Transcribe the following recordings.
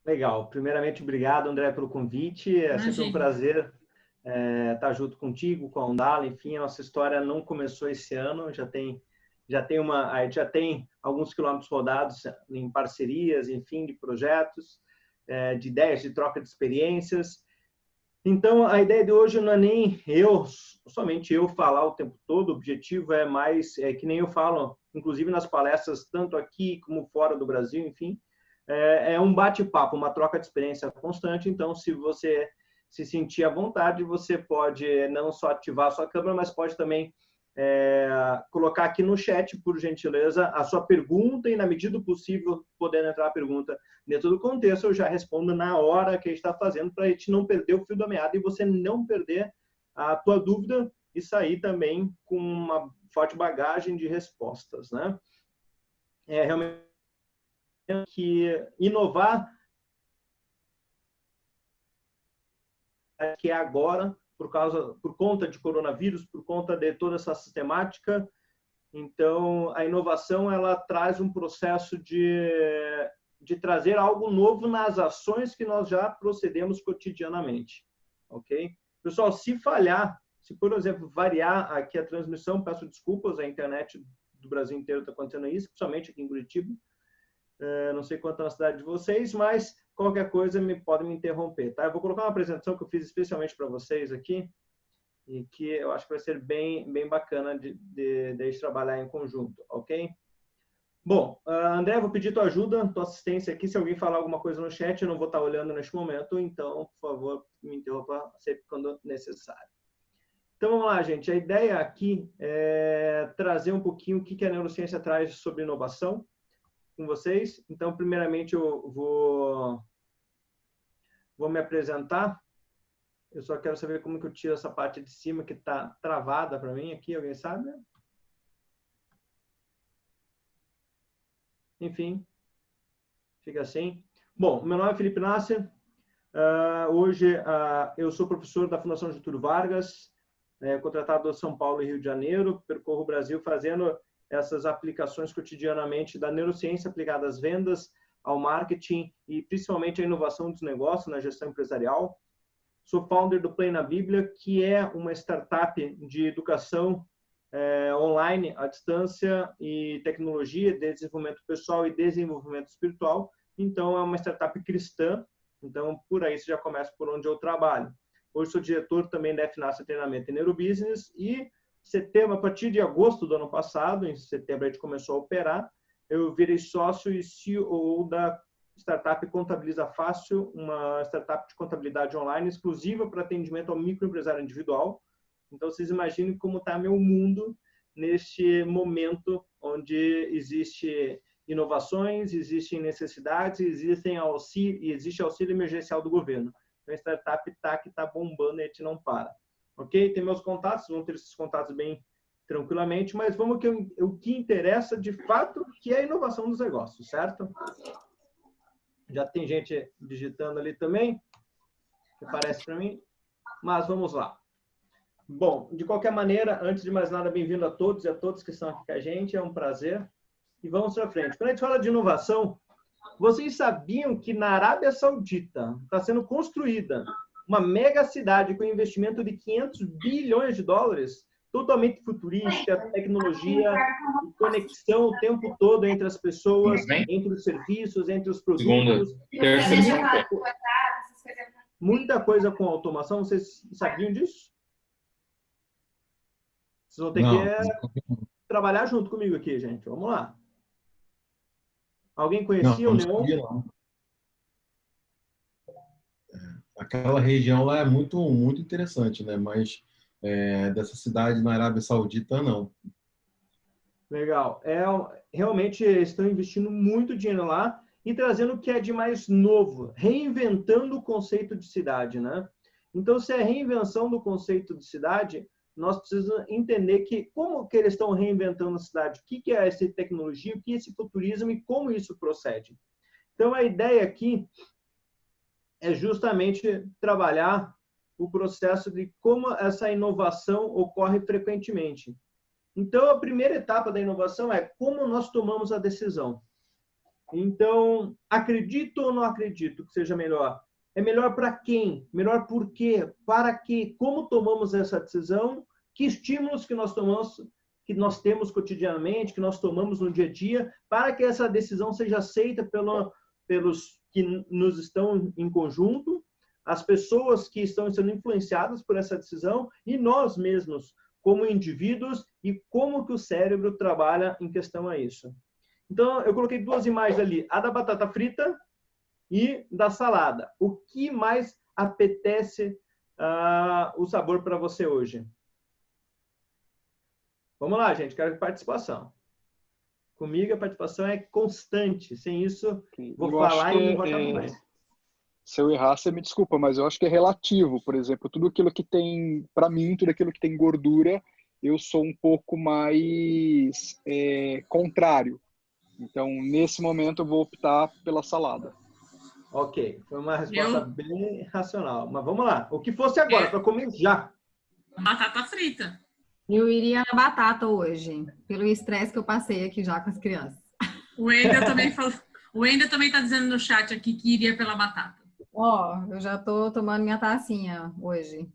Legal. Primeiramente, obrigado, André, pelo convite. É sempre um Imagina. prazer estar junto contigo, com a Undala. Enfim, a nossa história não começou esse ano, a gente já tem alguns quilômetros rodados em parcerias, enfim, de projetos, de ideias, de troca de experiências. Então, a ideia de hoje não é nem somente eu falar o tempo todo, o objetivo é mais, que nem eu falo, inclusive nas palestras, tanto aqui como fora do Brasil, enfim, é um bate-papo, uma troca de experiência constante. Então, se você se sentir à vontade, você pode não só ativar a sua câmera, mas pode também colocar aqui no chat, por gentileza, a sua pergunta e, na medida do possível, podendo entrar a pergunta dentro do contexto, eu já respondo na hora que a gente está fazendo, para a gente não perder o fio da meada e você não perder a tua dúvida e sair também com uma forte bagagem de respostas, né? Realmente que inovar que é agora, por conta de coronavírus, por conta de toda essa sistemática. Então, a inovação ela traz um processo de trazer algo novo nas ações que nós já procedemos cotidianamente, ok? Pessoal, se falhar, se, por exemplo, variar aqui a transmissão, peço desculpas, a internet do Brasil inteiro está acontecendo isso, principalmente aqui em Curitiba. Não sei quanto na cidade de vocês, mas qualquer coisa pode me interromper, tá? Eu vou colocar uma apresentação que eu fiz especialmente para vocês aqui e que eu acho que vai ser bem bacana de gente trabalhar em conjunto, ok? Bom, André, vou pedir tua ajuda, tua assistência aqui. Se alguém falar alguma coisa no chat, eu não vou estar olhando neste momento, então, por favor, me interrompa sempre quando necessário. Então, vamos lá, gente. A ideia aqui é trazer um pouquinho o que a neurociência traz sobre inovação com vocês. Então, primeiramente, eu vou me apresentar. Eu só quero saber como que eu tiro essa parte de cima que está travada para mim aqui. Alguém sabe? Enfim, fica assim. Bom, meu nome é Felipe Nasser. Hoje eu sou professor da Fundação Getúlio Vargas, contratado de São Paulo e Rio de Janeiro. Percorro o Brasil fazendo essas aplicações cotidianamente da neurociência aplicada às vendas, ao marketing e principalmente à inovação dos negócios na gestão empresarial. Sou founder do Play na Bíblia, que é uma startup de educação online, à distância e tecnologia, desenvolvimento pessoal e desenvolvimento espiritual. Então, é uma startup cristã. Então, por aí você já começa por onde eu trabalho. Hoje sou diretor também da FNASA Treinamento e Neurobusiness e setembro, a partir de agosto do ano passado, em setembro a gente começou a operar, eu virei sócio e CEO da startup Contabiliza Fácil, uma startup de contabilidade online exclusiva para atendimento ao microempresário individual. Então, vocês imaginem como está meu mundo neste momento onde existe inovações, existem necessidades, existe auxílio emergencial do governo. Então, a startup está bombando e a gente não para. Ok? Tem meus contatos, vão ter esses contatos bem tranquilamente, mas vamos o que interessa de fato, que é a inovação dos negócios, certo? Já tem gente digitando ali também, que aparece para mim, mas vamos lá. Bom, de qualquer maneira, antes de mais nada, bem-vindo a todos e a todas que estão aqui com a gente, é um prazer. E vamos para frente. Quando a gente fala de inovação, vocês sabiam que na Arábia Saudita está sendo construída uma mega cidade com investimento de 500 bilhões de dólares, totalmente futurística, tecnologia, conexão o tempo todo entre as pessoas, entre os serviços, entre os produtos. Muita coisa com automação. Vocês sabiam disso? Vocês vão ter que trabalhar junto comigo aqui, gente. Vamos lá. Alguém conhecia o Neon? Não. Aquela região lá é muito interessante, né? Mas dessa cidade na Arábia Saudita, não. Legal. Realmente estão investindo muito dinheiro lá e trazendo o que é de mais novo, reinventando o conceito de cidade, né? Então, se é a reinvenção do conceito de cidade, nós precisamos entender como que eles estão reinventando a cidade, o que é essa tecnologia, o que é esse futurismo e como isso procede. Então, a ideia aqui é justamente trabalhar o processo de como essa inovação ocorre frequentemente. Então, a primeira etapa da inovação é como nós tomamos a decisão. Então, acredito ou não acredito que seja melhor? É melhor para quem? Melhor por quê? Para quê? Como tomamos essa decisão? Que estímulos que nós tomamos, que nós temos cotidianamente, que nós tomamos no dia a dia, para que essa decisão seja aceita pelos que nos estão em conjunto, as pessoas que estão sendo influenciadas por essa decisão e nós mesmos, como indivíduos, e como que o cérebro trabalha em questão a isso. Então, eu coloquei duas imagens ali, a da batata frita e da salada. O que mais apetece o sabor para você hoje? Vamos lá, gente, quero participação. Comigo a participação é constante. Sem isso, vou falar e não vou acabar mais. Se eu errar, você me desculpa, mas eu acho que é relativo. Por exemplo, tudo aquilo que tem, para mim, tudo aquilo que tem gordura, eu sou um pouco mais contrário. Então, nesse momento, eu vou optar pela salada. Ok, foi uma resposta bem racional. Mas vamos lá. O que fosse agora, para comer já? Batata frita. Eu iria na batata hoje, pelo estresse que eu passei aqui já com as crianças. O Wendel também falou. O Wendel também está dizendo no chat aqui que iria pela batata. Eu já estou tomando minha tacinha hoje.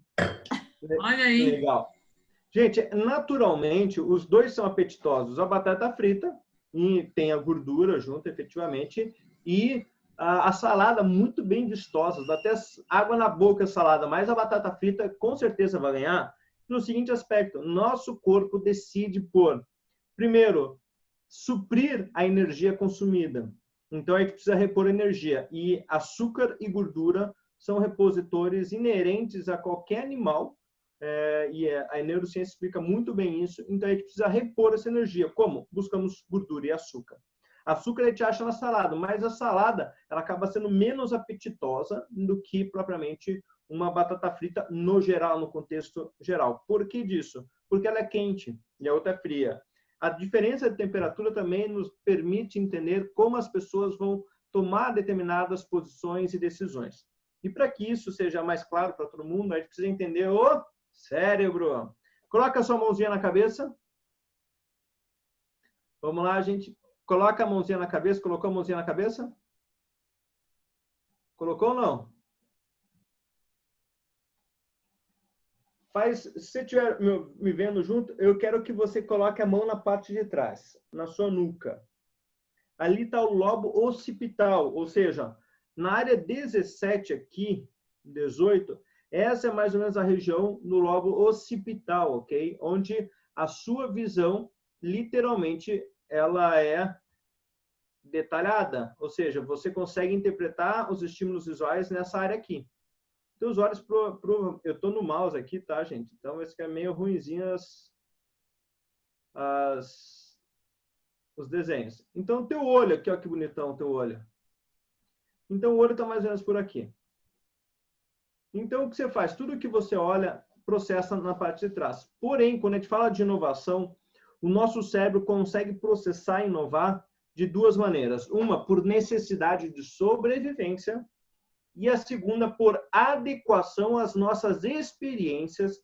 Olha aí. Legal. Gente, naturalmente, os dois são apetitosos. A batata frita, e tem a gordura junto, efetivamente, e a salada muito bem vistosa, dá até água na boca a salada, mas a batata frita com certeza vai ganhar no seguinte aspecto: nosso corpo decide por, primeiro, suprir a energia consumida. Então, a gente precisa repor energia. E açúcar e gordura são repositores inerentes a qualquer animal, e a neurociência explica muito bem isso. Então, a gente precisa repor essa energia. Como? Buscamos gordura e açúcar. Açúcar a gente acha na salada, mas a salada ela acaba sendo menos apetitosa do que propriamente uma batata frita no geral, no contexto geral. Por que disso? Porque ela é quente e a outra é fria. A diferença de temperatura também nos permite entender como as pessoas vão tomar determinadas posições e decisões. E para que isso seja mais claro para todo mundo, a gente precisa entender o cérebro. Coloca a sua mãozinha na cabeça. Vamos lá, gente. Coloca a mãozinha na cabeça. Colocou a mãozinha na cabeça? Colocou ou não? Se você estiver me vendo junto, eu quero que você coloque a mão na parte de trás, na sua nuca. Ali está o lobo occipital, ou seja, na área 17 aqui, 18, essa é mais ou menos a região no lobo occipital, ok? Onde a sua visão, literalmente, ela é detalhada, ou seja, você consegue interpretar os estímulos visuais nessa área aqui. Então, os olhos eu estou no mouse aqui, tá, gente? Então, vai ficar meio ruinzinho os desenhos. Então, teu olho aqui, ó, que bonitão, teu olho. Então, o olho está mais ou menos por aqui. Então, o que você faz? Tudo que você olha, processa na parte de trás. Porém, quando a gente fala de inovação, o nosso cérebro consegue processar e inovar de duas maneiras. Uma, por necessidade de sobrevivência, e a segunda, por adequação às nossas experiências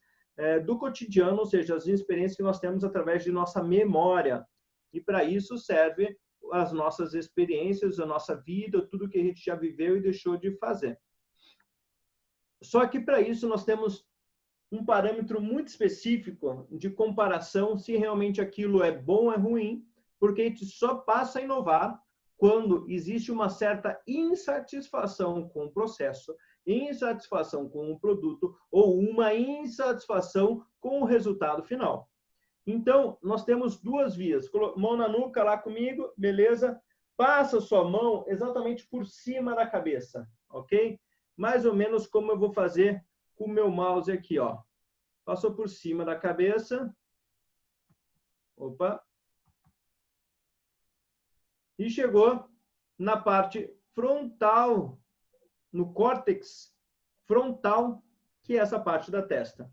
do cotidiano, ou seja, as experiências que nós temos através de nossa memória. E para isso serve as nossas experiências, a nossa vida, tudo que a gente já viveu e deixou de fazer. Só que para isso nós temos um parâmetro muito específico de comparação se realmente aquilo é bom ou é ruim, porque a gente só passa a inovar quando existe uma certa insatisfação com o processo, insatisfação com o produto ou uma insatisfação com o resultado final. Então, nós temos duas vias. Mão na nuca lá comigo, beleza? Passa sua mão exatamente por cima da cabeça, ok? Mais ou menos como eu vou fazer com o meu mouse aqui, ó. Passou por cima da cabeça. Opa. E chegou na parte frontal, no córtex frontal, que é essa parte da testa.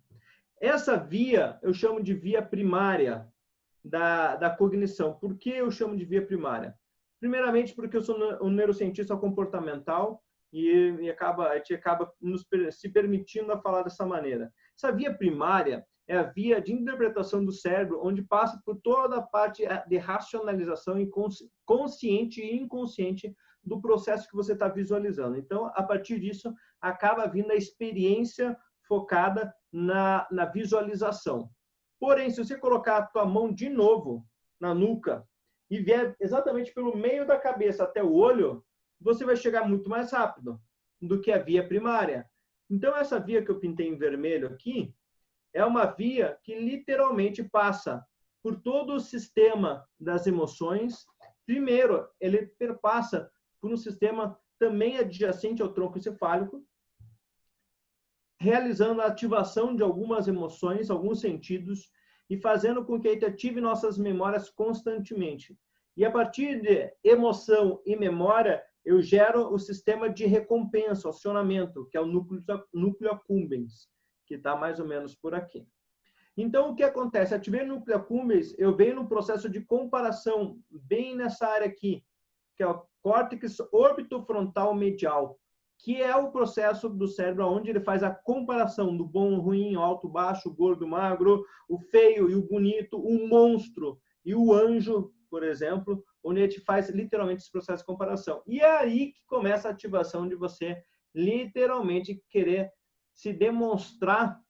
Essa via eu chamo de via primária da cognição. Por que eu chamo de via primária? Primeiramente porque eu sou um neurocientista comportamental e a gente acaba se permitindo a falar dessa maneira. Essa via primária é a via de interpretação do cérebro, onde passa por toda a parte de racionalização consciente e inconsciente do processo que você está visualizando. Então, a partir disso, acaba vindo a experiência focada na visualização. Porém, se você colocar a tua mão de novo na nuca e vier exatamente pelo meio da cabeça até o olho, você vai chegar muito mais rápido do que a via primária. Então, essa via que eu pintei em vermelho aqui é uma via que literalmente passa por todo o sistema das emoções. Primeiro, ele perpassa por um sistema também adjacente ao tronco encefálico, realizando a ativação de algumas emoções, alguns sentidos, e fazendo com que a gente ative nossas memórias constantemente. E a partir de emoção e memória, eu gero o sistema de recompensa, acionamento, que é o núcleo accumbens, que está mais ou menos por aqui. Então, o que acontece? Ativei o núcleo accumbens, eu venho no processo de comparação, bem nessa área aqui, que é o córtex orbitofrontal medial, que é o processo do cérebro onde ele faz a comparação do bom, ruim, alto, baixo, gordo, magro, o feio e o bonito, o monstro e o anjo, por exemplo, onde a gente faz literalmente esse processo de comparação. E é aí que começa a ativação de você literalmente querer se demonstrar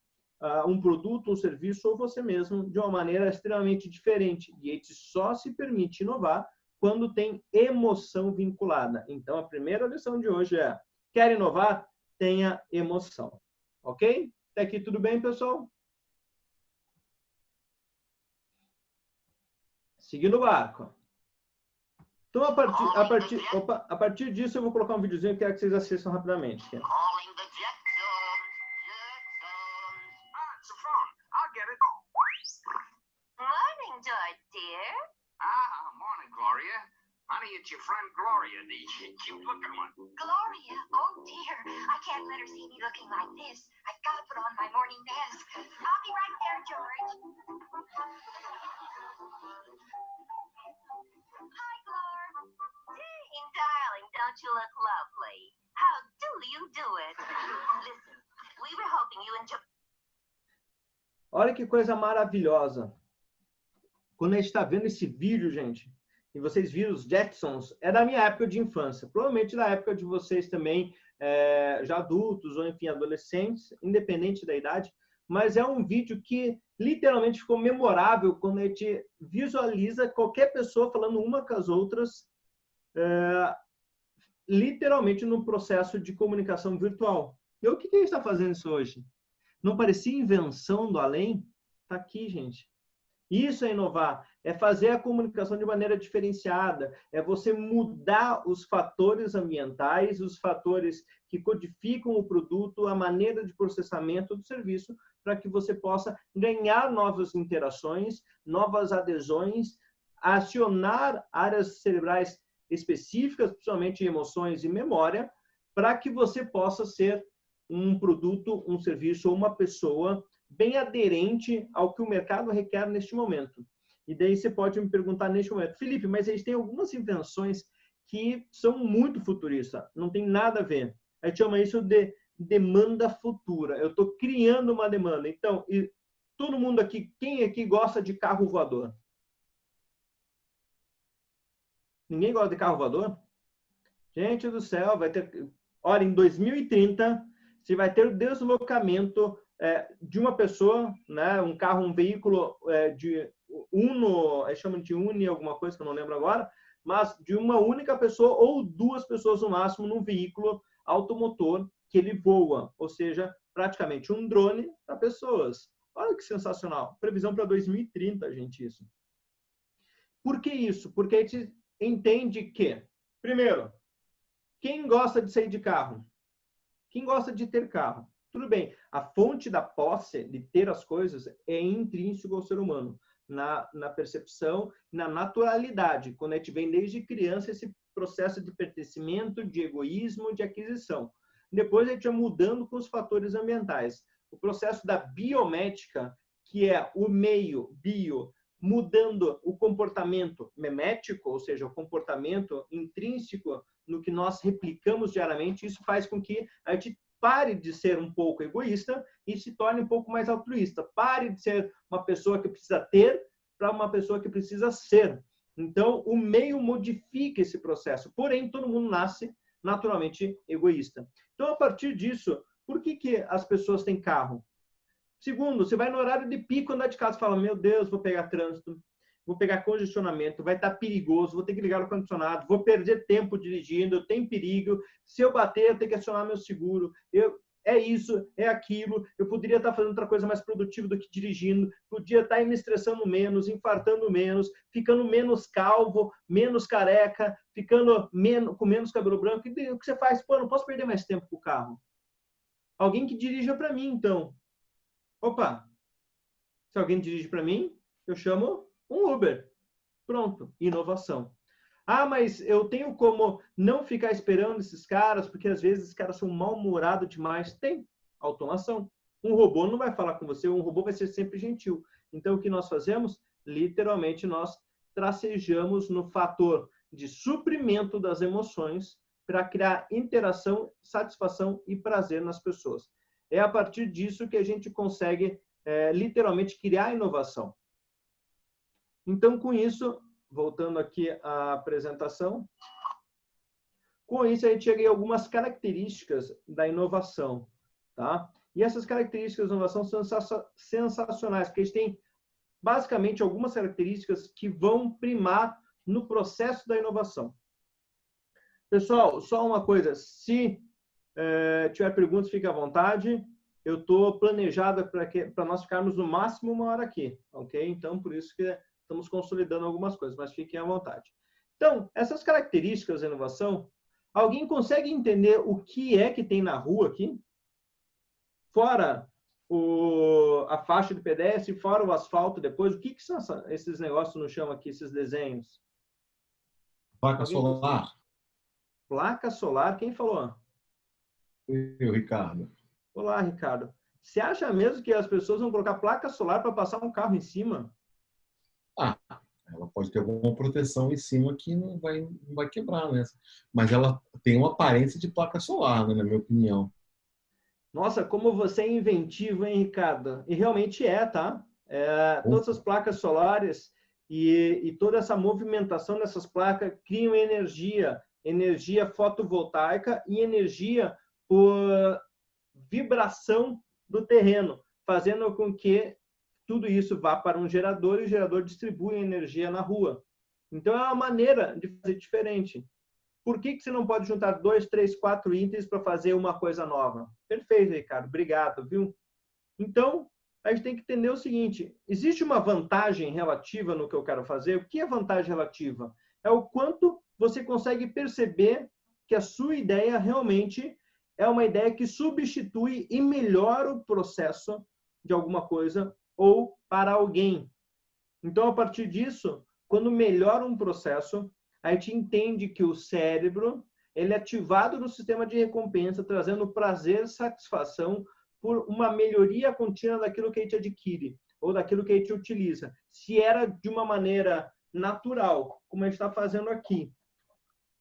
um produto, um serviço ou você mesmo de uma maneira extremamente diferente. E a gente só se permite inovar quando tem emoção vinculada. Então, a primeira lição de hoje é: quer inovar? Tenha emoção. Ok? Até aqui tudo bem, pessoal? Seguindo o barco. Então, a partir disso, eu vou colocar um videozinho que eu quero que vocês assistam rapidamente. Morning, George, dear. Morning, Gloria. Honey, it's your friend Gloria, the cute-looking one. Gloria? Oh, dear. I can't let her see me looking like this. I've got to put on my morning mask. I'll be right there, George. Hi, Glor. Dang, darling, don't you look lovely? How do you do it? Listen, we were hoping you enjoyed... Olha que coisa maravilhosa. Quando a gente está vendo esse vídeo, gente, e vocês viram os Jetsons, é da minha época de infância. Provavelmente da época de vocês também, já adultos ou, enfim, adolescentes, independente da idade. Mas é um vídeo que literalmente ficou memorável quando a gente visualiza qualquer pessoa falando uma com as outras, literalmente no processo de comunicação virtual. E o que a gente está fazendo isso hoje? Não parecia invenção do além? Está aqui, gente. Isso é inovar, é fazer a comunicação de maneira diferenciada, é você mudar os fatores ambientais, os fatores que codificam o produto, a maneira de processamento do serviço, para que você possa ganhar novas interações, novas adesões, acionar áreas cerebrais específicas, principalmente emoções e memória, para que você possa ser um produto, um serviço ou uma pessoa bem aderente ao que o mercado requer neste momento. E daí você pode me perguntar neste momento: Felipe, mas eles têm algumas invenções que são muito futuristas, não tem nada a ver. A gente chama isso de demanda futura. Eu estou criando uma demanda. Então, todo mundo aqui, quem aqui gosta de carro voador? Ninguém gosta de carro voador? Gente do céu, vai ter... Olha, em 2030, você vai ter o deslocamento de uma pessoa, né, um carro, um veículo de Uno, chamam de Uni, alguma coisa que eu não lembro agora, mas de uma única pessoa ou duas pessoas no máximo num veículo automotor que ele voa, ou seja, praticamente um drone para pessoas. Olha que sensacional. Previsão para 2030, gente, isso. Por que isso? Porque a gente entende que, primeiro, quem gosta de sair de carro? Quem gosta de ter carro? Tudo bem, a fonte da posse, de ter as coisas, é intrínseco ao ser humano, na percepção, na naturalidade, quando a gente vem desde criança esse processo de pertencimento, de egoísmo, de aquisição. Depois a gente vai mudando com os fatores ambientais. O processo da biométrica, que é o meio bio, mudando o comportamento memético, ou seja, o comportamento intrínseco no que nós replicamos diariamente, isso faz com que a gente pare de ser um pouco egoísta e se torne um pouco mais altruísta. Pare de ser uma pessoa que precisa ter para uma pessoa que precisa ser. Então, o meio modifica esse processo. Porém, todo mundo nasce naturalmente egoísta. Então, a partir disso, por que as pessoas têm carro? Segundo, você vai no horário de pico andar de casa e fala, meu Deus, vou pegar trânsito, vou pegar congestionamento, vai estar perigoso, vou ter que ligar o ar-condicionado, vou perder tempo dirigindo, tem perigo, se eu bater, eu tenho que acionar meu seguro, é isso, é aquilo, eu poderia estar fazendo outra coisa mais produtiva do que dirigindo, podia estar me estressando menos, infartando menos, ficando menos calvo, menos careca, ficando com menos cabelo branco. E o que você faz? Pô, não posso perder mais tempo com o carro. Alguém que dirija para mim, então. Opa, se alguém dirige para mim, eu chamo um Uber. Pronto, inovação. Ah, mas eu tenho como não ficar esperando esses caras, porque às vezes esses caras são mal-humorados demais. Tem automação. Um robô não vai falar com você, um robô vai ser sempre gentil. Então, o que nós fazemos? Literalmente, nós tracejamos no fator de suprimento das emoções para criar interação, satisfação e prazer nas pessoas. É a partir disso que a gente consegue, literalmente, criar inovação. Então, com isso, voltando aqui à apresentação, com isso a gente chega em algumas características da inovação, tá? E essas características da inovação são sensacionais, porque a gente tem, basicamente, algumas características que vão primar no processo da inovação. Pessoal, só uma coisa, se tiver perguntas, fique à vontade. Eu estou planejado para nós ficarmos no máximo 1 hora aqui, ok? Então, por isso que estamos consolidando algumas coisas, mas fiquem à vontade. Então, essas características da inovação, alguém consegue entender o que é que tem na rua aqui? Fora a faixa de pedestre, fora o asfalto depois, o que são esses negócios no chão aqui, esses desenhos? Placa solar. Placa solar, quem falou? Eu, Ricardo. Olá, Ricardo. Você acha mesmo que as pessoas vão colocar placa solar para passar um carro em cima? Ah, ela pode ter alguma proteção em cima que não vai quebrar, né? Mas ela tem uma aparência de placa solar, né, na minha opinião. Nossa, como você é inventivo, hein, Ricardo? E realmente tá? Todas as placas solares e toda essa movimentação dessas placas criam energia fotovoltaica e energia por vibração do terreno, fazendo com que tudo isso vá para um gerador e o gerador distribui energia na rua. Então, é uma maneira de fazer diferente. Por que você não pode juntar 2, 3, 4 itens para fazer uma coisa nova? Perfeito, Ricardo. Obrigado, viu? Então, a gente tem que entender o seguinte, existe uma vantagem relativa no que eu quero fazer? O que é vantagem relativa? É o quanto você consegue perceber que a sua ideia realmente é uma ideia que substitui e melhora o processo de alguma coisa ou para alguém. Então, a partir disso, quando melhora um processo, a gente entende que o cérebro ele é ativado no sistema de recompensa, trazendo prazer, satisfação por uma melhoria contínua daquilo que a gente adquire ou daquilo que a gente utiliza. Se era de uma maneira natural, como a gente está fazendo aqui,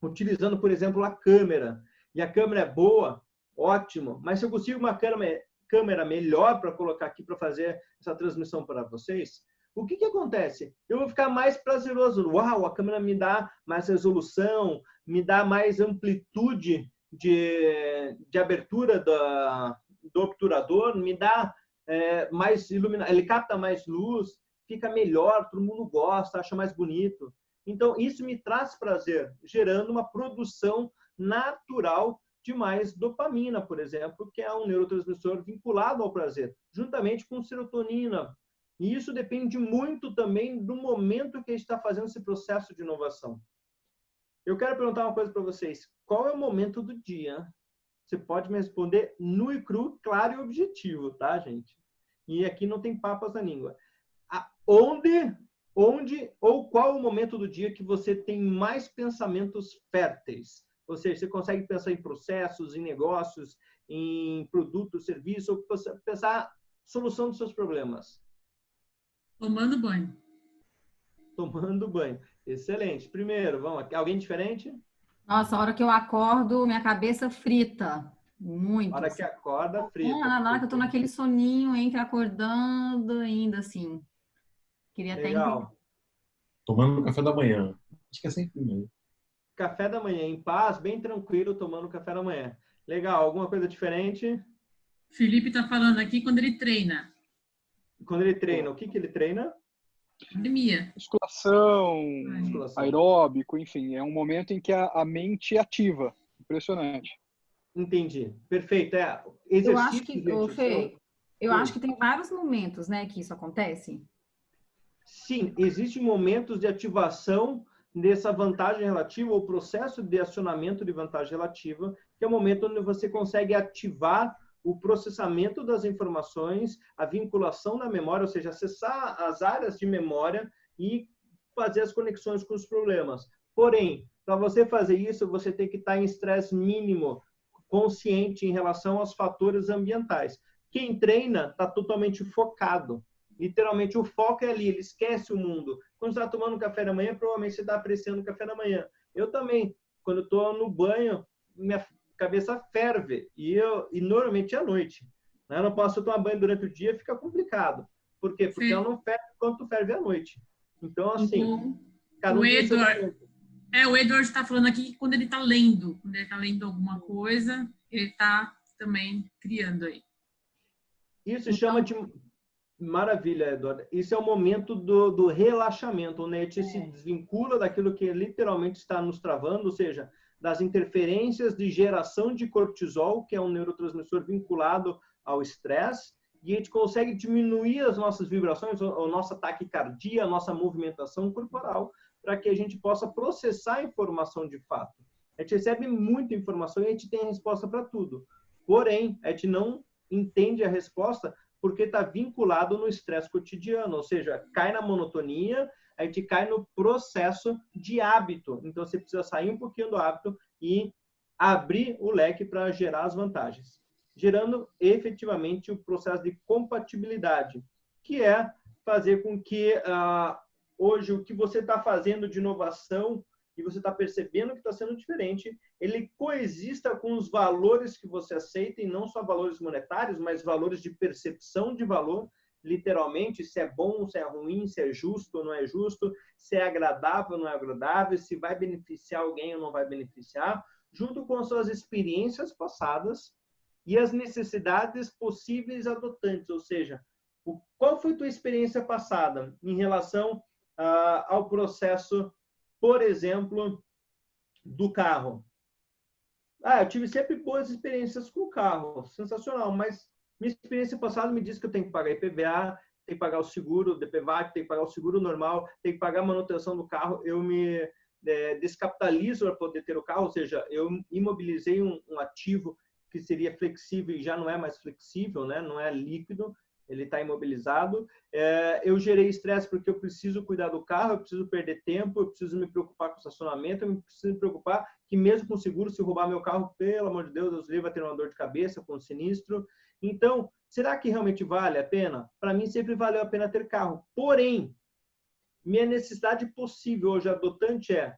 utilizando, por exemplo, a câmera, e a câmera é boa, ótimo, mas se eu consigo uma câmera melhor para colocar aqui para fazer essa transmissão para vocês, o que acontece? Eu vou ficar mais prazeroso. Uau, a câmera me dá mais resolução, me dá mais amplitude de abertura do obturador, me dá mais iluminação, ele capta mais luz, fica melhor, todo mundo gosta, acha mais bonito. Então, isso me traz prazer, gerando uma produção natural de mais dopamina, por exemplo, que é um neurotransmissor vinculado ao prazer, juntamente com serotonina. E isso depende muito também do momento que a gente está fazendo esse processo de inovação. Eu quero perguntar uma coisa para vocês. Qual é o momento do dia? Você pode me responder nu e cru, claro e objetivo, tá, gente? E aqui não tem papas na língua. Onde ou qual o momento do dia que você tem mais pensamentos férteis? Ou seja, você consegue pensar em processos, em negócios, em produtos, serviços, ou pensar solução dos seus problemas? Tomando banho. Tomando banho. Excelente. Primeiro, vamos aqui. Alguém diferente? Nossa, a hora que eu acordo, minha cabeça frita. Muito. Na hora que acorda, frita. Na hora que eu tô naquele soninho, entre acordando ainda, assim. Queria até entender. Legal. Tomando café da manhã. Acho que é sempre mesmo. Café da manhã, em paz, bem tranquilo, tomando café da manhã. Legal. Alguma coisa diferente? Felipe está falando aqui quando ele treina. Quando ele treina, o que ele treina? Academia. Musculação, aeróbico, enfim. É um momento em que a mente é ativa. Impressionante. Entendi. Perfeito. Eu acho que, gente, Fê, eu acho que tem vários momentos, né, que isso acontece. Sim, existem momentos de ativação dessa vantagem relativa, ou processo de acionamento de vantagem relativa, que é o momento onde você consegue ativar o processamento das informações, a vinculação na memória, ou seja, acessar as áreas de memória e fazer as conexões com os problemas. Porém, para você fazer isso, você tem que estar em estresse mínimo, consciente em relação aos fatores ambientais. Quem treina está totalmente focado. Literalmente, o foco é ali, ele esquece o mundo. Quando você está tomando café da manhã, provavelmente você está apreciando o café da manhã. Eu também, quando eu estou no banho, minha cabeça ferve, e normalmente é à noite. Né? Eu não posso tomar banho durante o dia, fica complicado. Por quê? Porque ela não ferve quanto ferve à noite. Então, assim, cada um tem seu momento. O Edward está falando aqui que quando ele está lendo, alguma coisa, ele está também criando aí. Isso chama de... Maravilha, Eduardo. Isso é o momento do relaxamento, onde a gente se desvincula daquilo que literalmente está nos travando, ou seja, das interferências de geração de cortisol, que é um neurotransmissor vinculado ao estresse, e a gente consegue diminuir as nossas vibrações, a nossa taquicardia, a nossa movimentação corporal, para que a gente possa processar a informação de fato. A gente recebe muita informação e a gente tem a resposta para tudo. Porém, a gente não entende a resposta porque está vinculado no estresse cotidiano, ou seja, cai na monotonia, a gente cai no processo de hábito. Então, você precisa sair um pouquinho do hábito e abrir o leque para gerar as vantagens, gerando efetivamente o processo de compatibilidade, que é fazer com que hoje o que você está fazendo de inovação e você está percebendo que está sendo diferente, ele coexista com os valores que você aceita, e não só valores monetários, mas valores de percepção de valor, literalmente, se é bom, se é ruim, se é justo ou não é justo, se é agradável ou não é agradável, se vai beneficiar alguém ou não vai beneficiar, junto com as suas experiências passadas e as necessidades possíveis adotantes, ou seja, qual foi a tua experiência passada em relação ao processo, por exemplo, do carro? Eu tive sempre boas experiências com o carro, sensacional, mas minha experiência passada me diz que eu tenho que pagar IPVA, tenho que pagar o seguro, DPVAT, tenho que pagar o seguro normal, tenho que pagar a manutenção do carro, eu me descapitalizo para poder ter o carro, ou seja, eu imobilizei um ativo que seria flexível e já não é mais flexível, né? Não é líquido, ele está imobilizado. Eu gerei estresse porque eu preciso cuidar do carro, eu preciso perder tempo, eu preciso me preocupar com o estacionamento, eu preciso me preocupar que mesmo com seguro, se roubar meu carro, pelo amor de Deus, Deus livre, vai ter uma dor de cabeça com o sinistro. Então, será que realmente vale a pena? Para mim, sempre valeu a pena ter carro. Porém, minha necessidade possível hoje adotante é: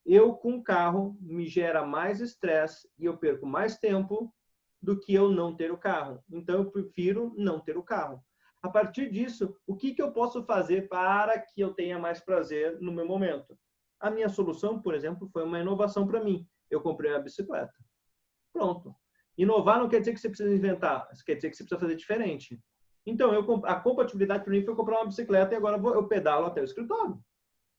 eu com carro me gera mais estresse e eu perco mais tempo do que eu não ter o carro. Então, eu prefiro não ter o carro. A partir disso, o que eu posso fazer para que eu tenha mais prazer no meu momento? A minha solução, por exemplo, foi uma inovação para mim. Eu comprei uma bicicleta. Pronto. Inovar não quer dizer que você precisa inventar, quer dizer que você precisa fazer diferente. Então, a compatibilidade para mim foi comprar uma bicicleta e agora eu pedalo até o escritório.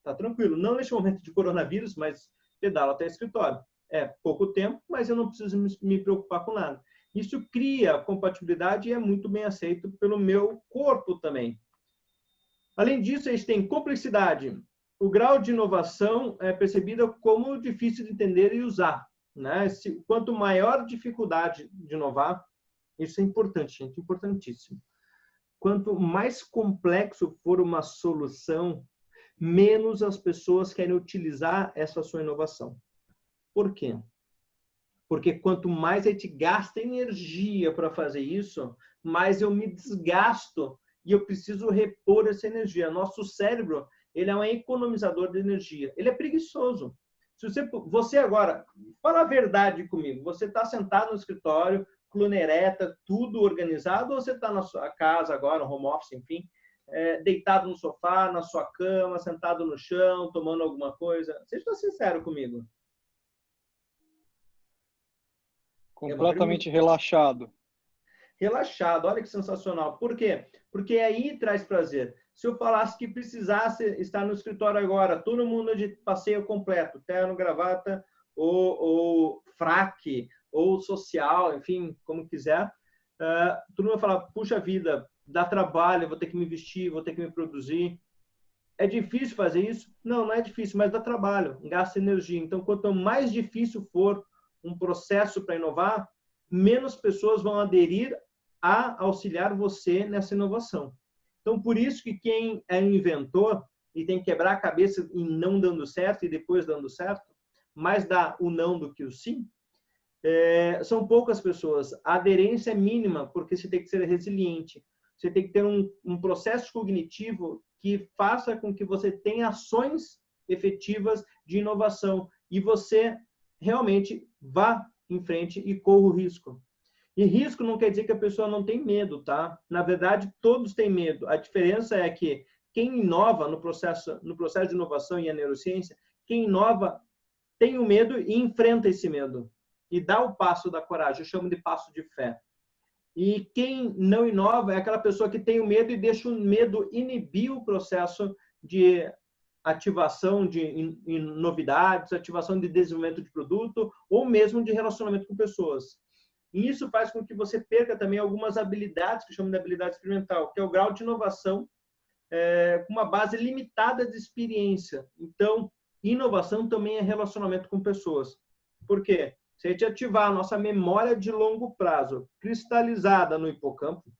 Tá tranquilo. Não neste momento de coronavírus, mas pedalo até o escritório. É pouco tempo, mas eu não preciso me preocupar com nada. Isso cria compatibilidade e é muito bem aceito pelo meu corpo também. Além disso, a gente tem complexidade. O grau de inovação é percebido como difícil de entender e usar, né? Quanto maior dificuldade de inovar, isso é importante, gente, importantíssimo. Quanto mais complexo for uma solução, menos as pessoas querem utilizar essa sua inovação. Por quê? Porque quanto mais a gente gasta energia para fazer isso, mais eu me desgasto e eu preciso repor essa energia. Nosso cérebro, ele é um economizador de energia. Ele é preguiçoso. Se você agora, fala a verdade comigo, você está sentado no escritório, coluna ereta, tudo organizado, ou você está na sua casa agora, home office, enfim, deitado no sofá, na sua cama, sentado no chão, tomando alguma coisa? Seja sincero comigo. Completamente relaxado. Relaxado, olha que sensacional. Por quê? Porque aí traz prazer. Se eu falasse que precisasse estar no escritório agora, todo mundo de passeio completo, terno, gravata, ou fraque, ou social, enfim, como quiser, todo mundo vai falar, puxa vida, dá trabalho, vou ter que me vestir, vou ter que me produzir. É difícil fazer isso? Não, não é difícil, mas dá trabalho, gasta energia. Então, quanto mais difícil for um processo para inovar, menos pessoas vão aderir a auxiliar você nessa inovação. Então, por isso que quem é inventor e tem que quebrar a cabeça em não dando certo e depois dando certo, mais dá o não do que o sim, são poucas pessoas. A aderência é mínima, porque você tem que ser resiliente. Você tem que ter um processo cognitivo que faça com que você tenha ações efetivas de inovação e você realmente vá em frente e corra o risco. E risco não quer dizer que a pessoa não tem medo, tá? Na verdade, todos têm medo. A diferença é que quem inova no processo de inovação e a neurociência, quem inova tem o medo e enfrenta esse medo. E dá o passo da coragem, eu chamo de passo de fé. E quem não inova é aquela pessoa que tem o medo e deixa o medo inibir o processo de ativação de novidades, ativação de desenvolvimento de produto ou mesmo de relacionamento com pessoas. E isso faz com que você perca também algumas habilidades, que chamam de habilidade experimental, que é o grau de inovação com uma base limitada de experiência. Então, inovação também é relacionamento com pessoas. Por quê? Se a gente ativar a nossa memória de longo prazo, cristalizada no hipocampo,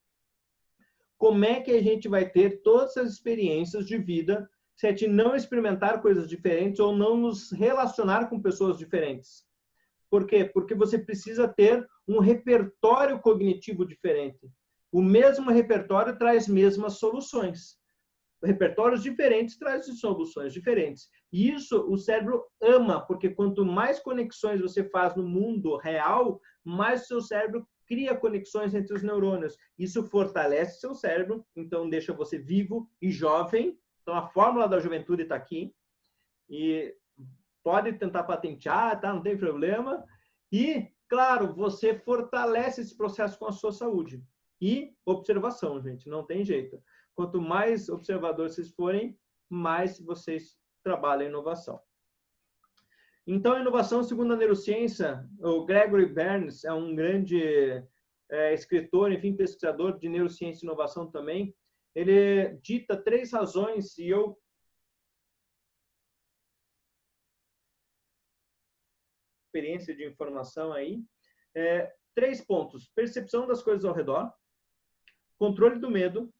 como é que a gente vai ter todas as experiências de vida se a gente não experimentar coisas diferentes ou não nos relacionar com pessoas diferentes? Por quê? Porque você precisa ter um repertório cognitivo diferente. O mesmo repertório traz mesmas soluções. Repertórios diferentes trazem soluções diferentes. E isso o cérebro ama, porque quanto mais conexões você faz no mundo real, mais o seu cérebro cria conexões entre os neurônios. Isso fortalece seu cérebro, então deixa você vivo e jovem. Então a fórmula da juventude está aqui. E pode tentar patentear, tá? Não tem problema. E, claro, você fortalece esse processo com a sua saúde. E observação, gente, não tem jeito. Quanto mais observadores vocês forem, mais vocês trabalham a inovação. Então, a inovação, segundo a neurociência, o Gregory Berns é um grande escritor, enfim, pesquisador de neurociência e inovação também. Ele dita 3 razões, e eu experiência de informação aí, 3 pontos: percepção das coisas ao redor, controle do medo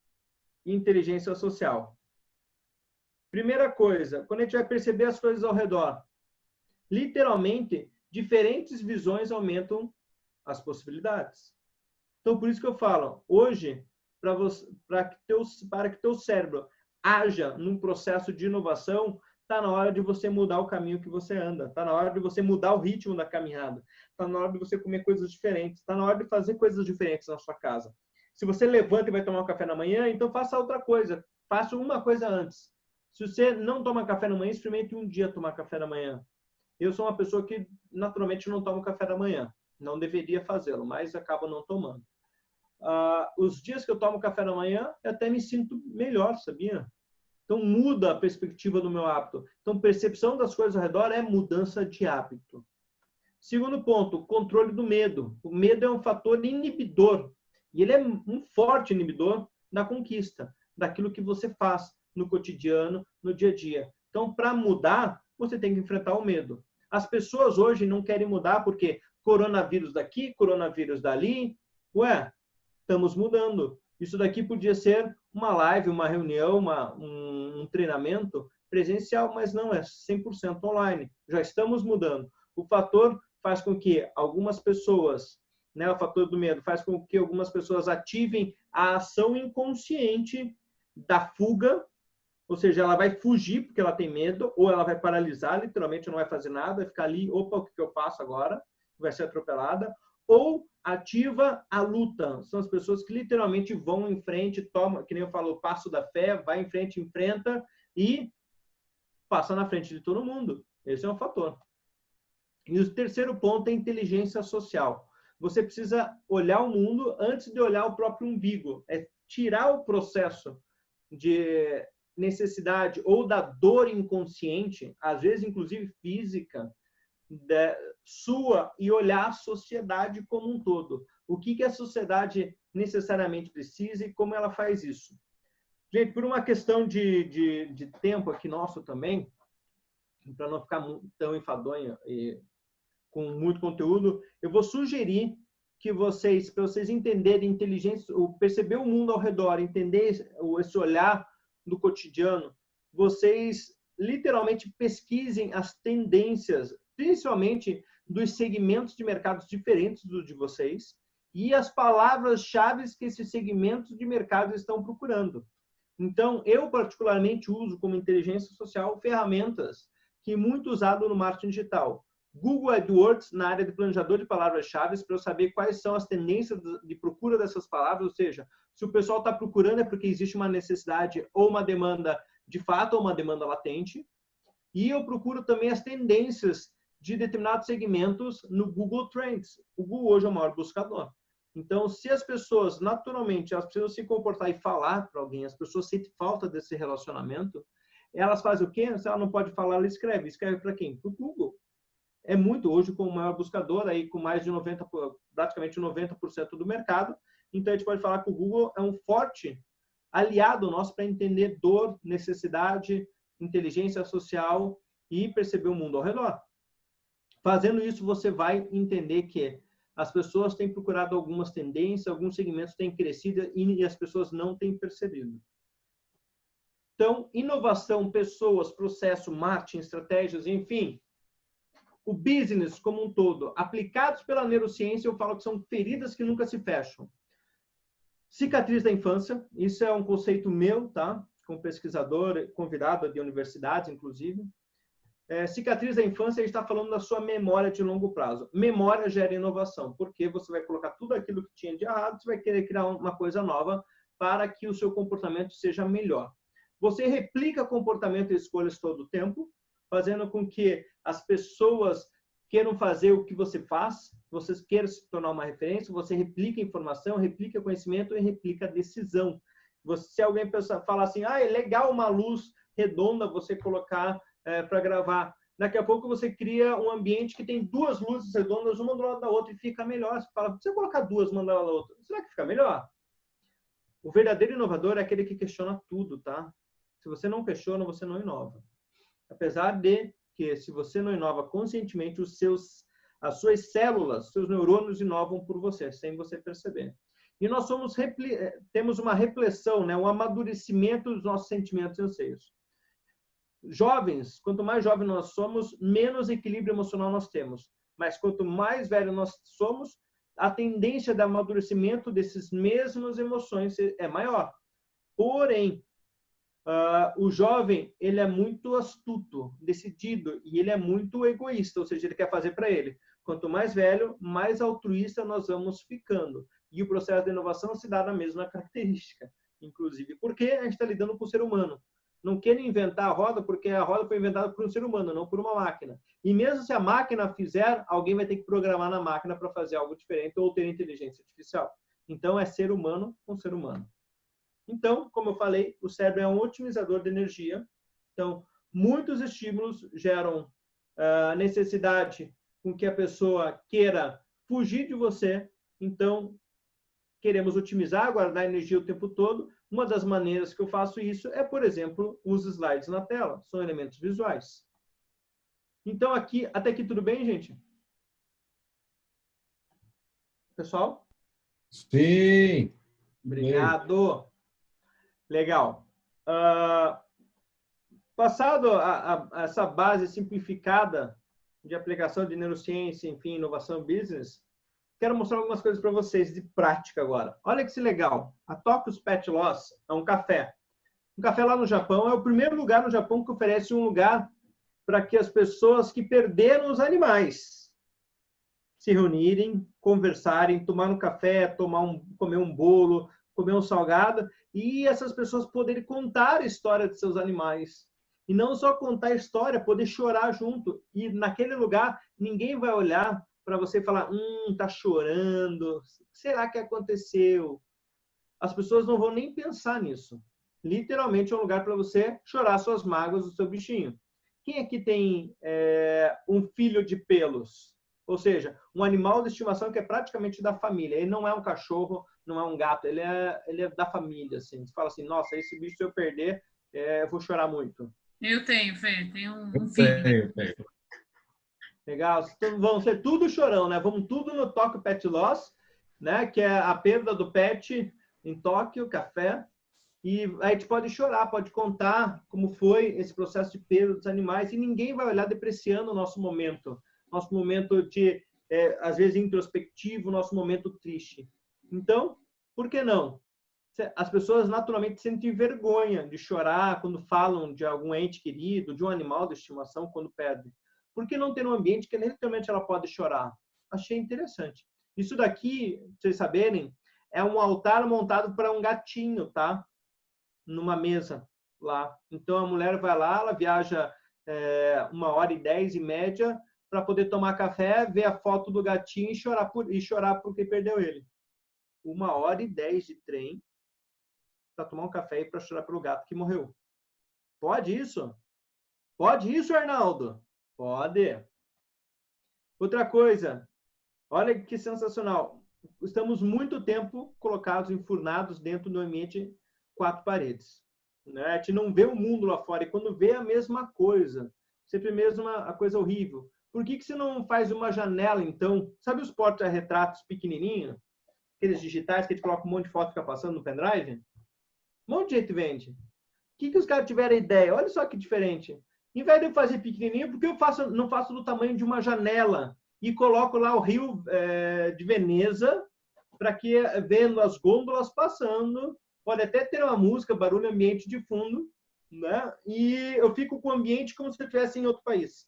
e inteligência social. Primeira coisa, quando a gente vai perceber as coisas ao redor, literalmente, diferentes visões aumentam as possibilidades. Então, por isso que eu falo, hoje, para que teu cérebro haja num processo de inovação, está na hora de você mudar o caminho que você anda, está na hora de você mudar o ritmo da caminhada, está na hora de você comer coisas diferentes, está na hora de fazer coisas diferentes na sua casa. Se você levanta e vai tomar um café na manhã, então faça outra coisa, faça uma coisa antes. Se você não toma café na manhã, experimente um dia tomar café da manhã. Eu sou uma pessoa que naturalmente não tomo café da manhã, não deveria fazê-lo, mas acabo não tomando. Os dias que eu tomo café da manhã, eu até me sinto melhor, sabia? Então, muda a perspectiva do meu hábito. Então, percepção das coisas ao redor é mudança de hábito. Segundo ponto, controle do medo. O medo é um fator inibidor. E ele é um forte inibidor da conquista, daquilo que você faz no cotidiano, no dia a dia. Então, para mudar, você tem que enfrentar o medo. As pessoas hoje não querem mudar porque coronavírus daqui, coronavírus dali. Ué, estamos mudando. Isso daqui podia ser uma live, uma reunião, um treinamento presencial, mas não, é 100% online. Já estamos mudando. O fator faz com que algumas pessoas, o fator do medo, faz com que algumas pessoas ativem a ação inconsciente da fuga, Ou seja, ela vai fugir porque ela tem medo, ou ela vai paralisar, literalmente não vai fazer nada, vai ficar ali, opa, o que eu faço agora? Vai ser atropelada. Ou ativa a luta. São as pessoas que literalmente vão em frente, toma, que nem eu falo, o passo da fé, vai em frente, enfrenta e passa na frente de todo mundo. Esse é um fator. E o terceiro ponto é inteligência social. Você precisa olhar o mundo antes de olhar o próprio umbigo. É tirar o processo de necessidade ou da dor inconsciente, às vezes inclusive física, sua, e olhar a sociedade como um todo. O que a sociedade necessariamente precisa e como ela faz isso. Gente, por uma questão de tempo aqui nosso também, para não ficar tão enfadonho e com muito conteúdo, eu vou sugerir que vocês, para vocês entenderem inteligência, perceber o mundo ao redor, entender esse olhar do cotidiano, vocês literalmente pesquisem as tendências, principalmente dos segmentos de mercados diferentes do de vocês, e as palavras-chave que esses segmentos de mercado estão procurando. Então, eu particularmente uso como inteligência social ferramentas que muito usado no marketing digital. Google AdWords na área de planejador de palavras-chave para eu saber quais são as tendências de procura dessas palavras, ou seja, se o pessoal está procurando é porque existe uma necessidade ou uma demanda de fato ou uma demanda latente. E eu procuro também as tendências de determinados segmentos no Google Trends. O Google hoje é o maior buscador. Então, se as pessoas, naturalmente, elas precisam se comportar e falar para alguém, as pessoas sentem falta desse relacionamento, elas fazem o quê? Se ela não pode falar, ela escreve. Escreve para quem? Para o Google. É muito hoje com o maior buscador, aí com mais de 90%, praticamente 90% do mercado. Então, a gente pode falar que o Google é um forte aliado nosso para entender dor, necessidade, inteligência social e perceber o mundo ao redor. Fazendo isso, você vai entender que as pessoas têm procurado algumas tendências, alguns segmentos têm crescido e as pessoas não têm percebido. Então, inovação, pessoas, processo, marketing, estratégias, enfim, o business como um todo, aplicados pela neurociência, eu falo que são feridas que nunca se fecham. Cicatriz da infância, isso é um conceito meu, tá? Como pesquisador, convidado de universidades, inclusive. Cicatriz da infância, a gente está falando da sua memória de longo prazo. Memória gera inovação, porque você vai colocar tudo aquilo que tinha de errado, você vai querer criar uma coisa nova para que o seu comportamento seja melhor. Você replica comportamento e escolhas todo o tempo, fazendo com que as pessoas queiram fazer o que você faz, você queira se tornar uma referência, você replica informação, replica conhecimento e replica decisão. Se alguém fala assim, é legal uma luz redonda você colocar para gravar. Daqui a pouco você cria um ambiente que tem duas luzes redondas, uma do lado da outra, e fica melhor. Você fala, se eu colocar duas uma do lado da outra, será que fica melhor? O verdadeiro inovador é aquele que questiona tudo, tá? Se você não questiona, você não inova. Apesar de que, se você não inova conscientemente, as suas células, seus neurônios inovam por você, sem você perceber. E nós temos uma reflexão, né? Um amadurecimento dos nossos sentimentos e anseios. Jovens, quanto mais jovens nós somos, menos equilíbrio emocional nós temos. Mas quanto mais velho nós somos, a tendência de amadurecimento desses mesmas emoções é maior. Porém, o jovem, ele é muito astuto, decidido, e ele é muito egoísta, ou seja, ele quer fazer para ele. Quanto mais velho, mais altruísta nós vamos ficando. E o processo de inovação se dá na mesma característica, inclusive. Porque a gente está lidando com o ser humano. Não querem inventar a roda porque a roda foi inventada por um ser humano, não por uma máquina. E mesmo se a máquina fizer, alguém vai ter que programar na máquina para fazer algo diferente ou ter inteligência artificial. Então, é ser humano com ser humano. Então, como eu falei, o cérebro é um otimizador de energia. Então, muitos estímulos geram necessidade com que a pessoa queira fugir de você. Então, queremos otimizar, guardar energia o tempo todo. Uma das maneiras que eu faço isso é, por exemplo, os slides na tela. São elementos visuais. Então, até aqui tudo bem, gente? Pessoal? Sim. Obrigado. Legal. Passado essa base simplificada de aplicação de neurociência, enfim, inovação business, quero mostrar algumas coisas para vocês de prática agora. Olha que legal. A Tokyo's Pet Loss é um café. Um café lá no Japão é o primeiro lugar no Japão que oferece um lugar para que as pessoas que perderam os animais se reunirem, conversarem, tomar um café, comer um bolo, comer um salgado, e essas pessoas poderem contar a história de seus animais. E não só contar a história, poder chorar junto. E naquele lugar, ninguém vai olhar para você e falar, tá chorando, o que será que aconteceu? As pessoas não vão nem pensar nisso. Literalmente é um lugar para você chorar suas mágoas do seu bichinho. Quem aqui tem um filho de pelos? Ou seja, um animal de estimação que é praticamente da família. Ele não é um cachorro, não é um gato, ele é da família. Assim. Você fala assim, nossa, esse bicho se eu perder, eu vou chorar muito. Eu tenho, Fê, tenho um filho. Tenho. Legal. Então, vão ser tudo chorão, né? Vamos tudo no Tóquio Pet Loss, né? Que é a perda do pet em Tóquio, café. E a gente pode chorar, pode contar como foi esse processo de perda dos animais e ninguém vai olhar depreciando o nosso momento de, às vezes, introspectivo, nosso momento triste. Então, por que não? As pessoas naturalmente sentem vergonha de chorar quando falam de algum ente querido, de um animal de estimação, quando perdem. Por que não ter um ambiente que literalmente ela pode chorar? Achei interessante. Isso daqui, pra vocês saberem, é um altar montado para um gatinho, tá? Numa mesa lá. Então a mulher vai lá, ela viaja 1h10 em média para poder tomar café, ver a foto do gatinho e chorar porque perdeu ele. 1h10 de trem para tomar um café e para chorar pelo gato que morreu. Pode isso? Pode isso, Arnaldo? Pode. Outra coisa, olha que sensacional. Estamos muito tempo colocados, enfurnados dentro do ambiente 4 paredes. Né? A gente não vê o mundo lá fora, e quando vê a mesma coisa, sempre mesmo a coisa horrível. Por que você não faz uma janela, então? Sabe os porta-retratos pequenininhos? Aqueles digitais que a gente coloca um monte de foto e fica passando no pendrive? Um monte de gente vende. O que os caras tiveram ideia? Olha só que diferente. Em vez de eu fazer pequenininho, por que eu não faço do tamanho de uma janela e coloco lá o rio de Veneza para que, vendo as gôndolas passando, pode até ter uma música, barulho ambiente de fundo, né? E eu fico com o ambiente como se eu estivesse em outro país.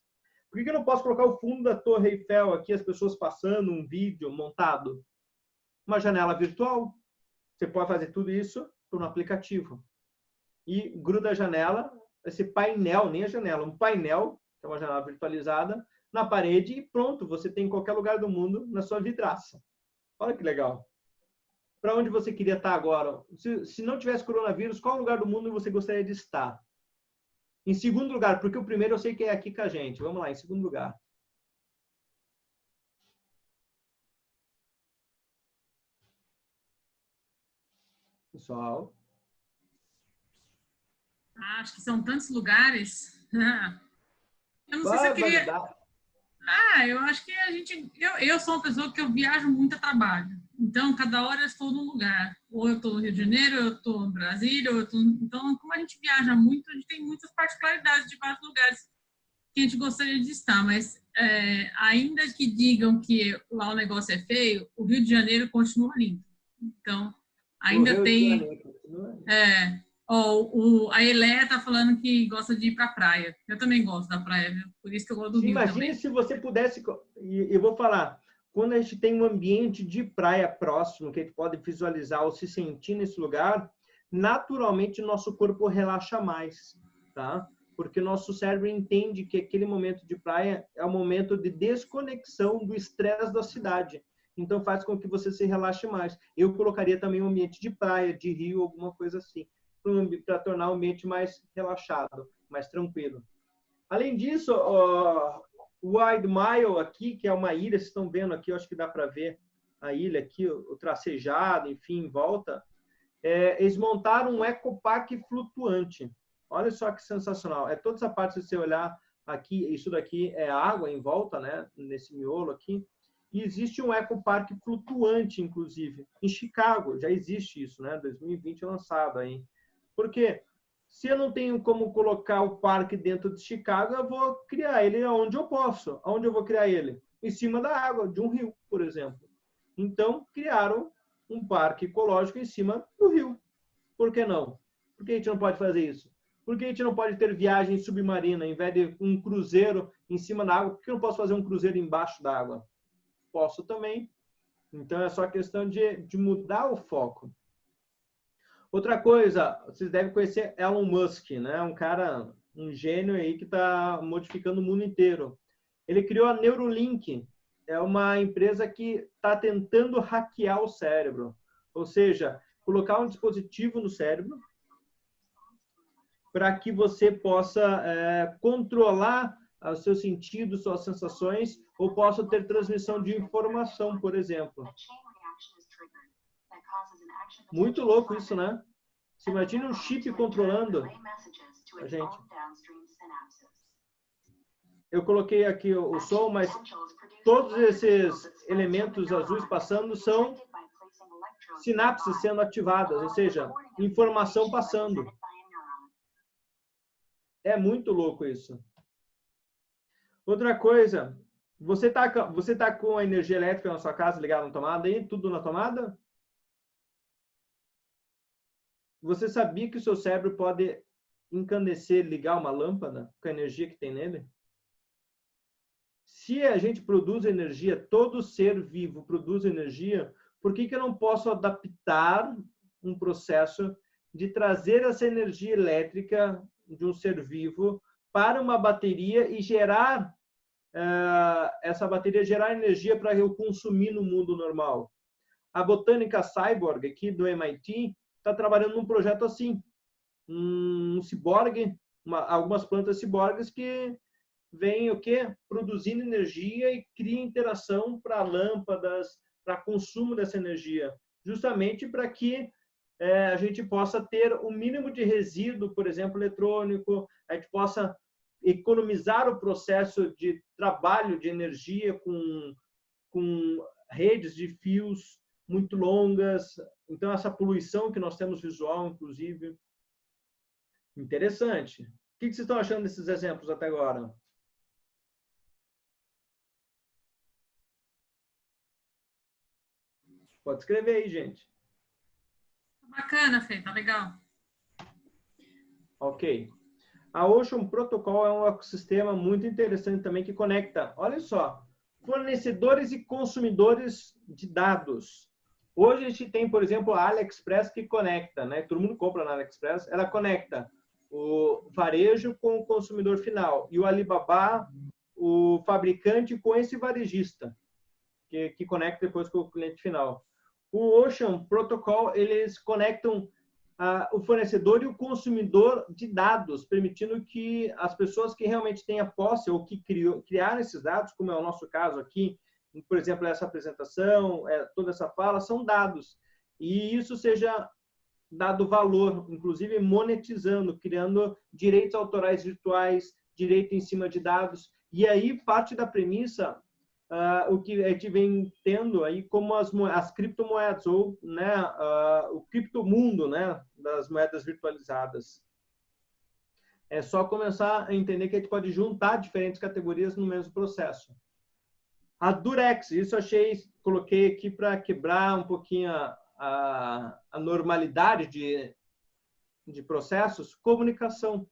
Por que eu não posso colocar o fundo da Torre Eiffel aqui, as pessoas passando, um vídeo montado? Uma janela virtual. Você pode fazer tudo isso por um aplicativo. E gruda a janela, esse painel, nem a janela, um painel, que é uma janela virtualizada, na parede e pronto, você tem em qualquer lugar do mundo na sua vidraça. Olha que legal. Para onde você queria estar agora? Se não tivesse coronavírus, qual lugar do mundo você gostaria de estar? Em segundo lugar, porque o primeiro eu sei que é aqui com a gente. Vamos lá, em segundo lugar. Pessoal. Acho que são tantos lugares. Eu não sei se eu queria... eu acho que eu sou uma pessoa que eu viajo muito a trabalho. Então, cada hora eu estou num lugar. Ou eu estou no Rio de Janeiro, ou eu estou em Brasília, Então, como a gente viaja muito, a gente tem muitas particularidades de vários lugares que a gente gostaria de estar. Mas, ainda que digam que lá o negócio é feio, o Rio de Janeiro continua lindo. Então, ainda tem... a Elé tá falando que gosta de ir para a praia. Eu também gosto da praia, viu? Por isso que eu gosto do Rio também. Imagine se você pudesse... Eu vou falar... Quando a gente tem um ambiente de praia próximo, que a gente pode visualizar ou se sentir nesse lugar, naturalmente nosso corpo relaxa mais, tá? Porque nosso cérebro entende que aquele momento de praia é um momento de desconexão do estresse da cidade. Então faz com que você se relaxe mais. Eu colocaria também um ambiente de praia, de rio, alguma coisa assim, para tornar o ambiente mais relaxado, mais tranquilo. Além disso, o Wide Mile aqui, que é uma ilha, vocês estão vendo aqui, eu acho que dá para ver a ilha aqui, o tracejado, enfim, em volta. Eles montaram um ecoparque flutuante. Olha só que sensacional. Toda essa parte, se você olhar aqui, isso daqui é água em volta, né? Nesse miolo aqui. E existe um ecoparque flutuante, inclusive. Em Chicago, já existe isso, né? 2020 lançado aí. Por quê? Se eu não tenho como colocar o parque dentro de Chicago, eu vou criar ele onde eu posso. Onde eu vou criar ele? Em cima da água, de um rio, por exemplo. Então, criaram um parque ecológico em cima do rio. Por que não? Por que a gente não pode fazer isso? Por que a gente não pode ter viagem submarina, em vez de um cruzeiro em cima da água? Por que eu não posso fazer um cruzeiro embaixo da água? Posso também. Então, é só questão de mudar o foco. Outra coisa, vocês devem conhecer Elon Musk, né? Um cara, um gênio aí que está modificando o mundo inteiro. Ele criou a Neuralink. É uma empresa que está tentando hackear o cérebro. Ou seja, colocar um dispositivo no cérebro para que você possa controlar os seus sentidos, suas sensações, ou possa ter transmissão de informação, por exemplo. Muito louco isso, né? Se imagina um chip controlando a gente. Eu coloquei aqui o som, mas todos esses elementos azuis passando são sinapses sendo ativadas, ou seja, informação passando. É muito louco isso. Outra coisa, você tá com a energia elétrica na sua casa ligada na tomada aí? Tudo na tomada? Você sabia que o seu cérebro pode encandecer, ligar uma lâmpada com a energia que tem nele? Se a gente produz energia, todo ser vivo produz energia, por que eu não posso adaptar um processo de trazer essa energia elétrica de um ser vivo para uma bateria e gerar essa bateria gerar energia para eu consumir no mundo normal? A Botânica Cyborg aqui do MIT está trabalhando num projeto assim, um ciborgue, algumas plantas ciborgues que vêm o quê? Produzindo energia e cria interação para lâmpadas, para consumo dessa energia, justamente para que a gente possa ter o mínimo de resíduo, por exemplo, eletrônico, a gente possa economizar o processo de trabalho de energia com redes de fios muito longas. Então, essa poluição que nós temos visual, inclusive. Interessante. O que vocês estão achando desses exemplos até agora? Pode escrever aí, gente. Bacana, Fê, tá legal. Ok. A Ocean Protocol é um ecossistema muito interessante também que conecta, olha só, fornecedores e consumidores de dados. Hoje a gente tem, por exemplo, a AliExpress que conecta, né? Todo mundo compra na AliExpress, ela conecta o varejo com o consumidor final e o Alibaba, o fabricante com esse varejista, que conecta depois com o cliente final. O Ocean Protocol, eles conectam o fornecedor e o consumidor de dados, permitindo que as pessoas que realmente têm a posse ou que criaram esses dados, como é o nosso caso aqui, por exemplo, essa apresentação, toda essa fala, são dados. E isso seja dado valor, inclusive monetizando, criando direitos autorais virtuais, direito em cima de dados. E aí parte da premissa, o que a gente vem tendo aí como as criptomoedas, ou né, o criptomundo, né, das moedas virtualizadas. É só começar a entender que a gente pode juntar diferentes categorias no mesmo processo. A Durex, isso coloquei aqui para quebrar um pouquinho a normalidade de processos. Comunicação.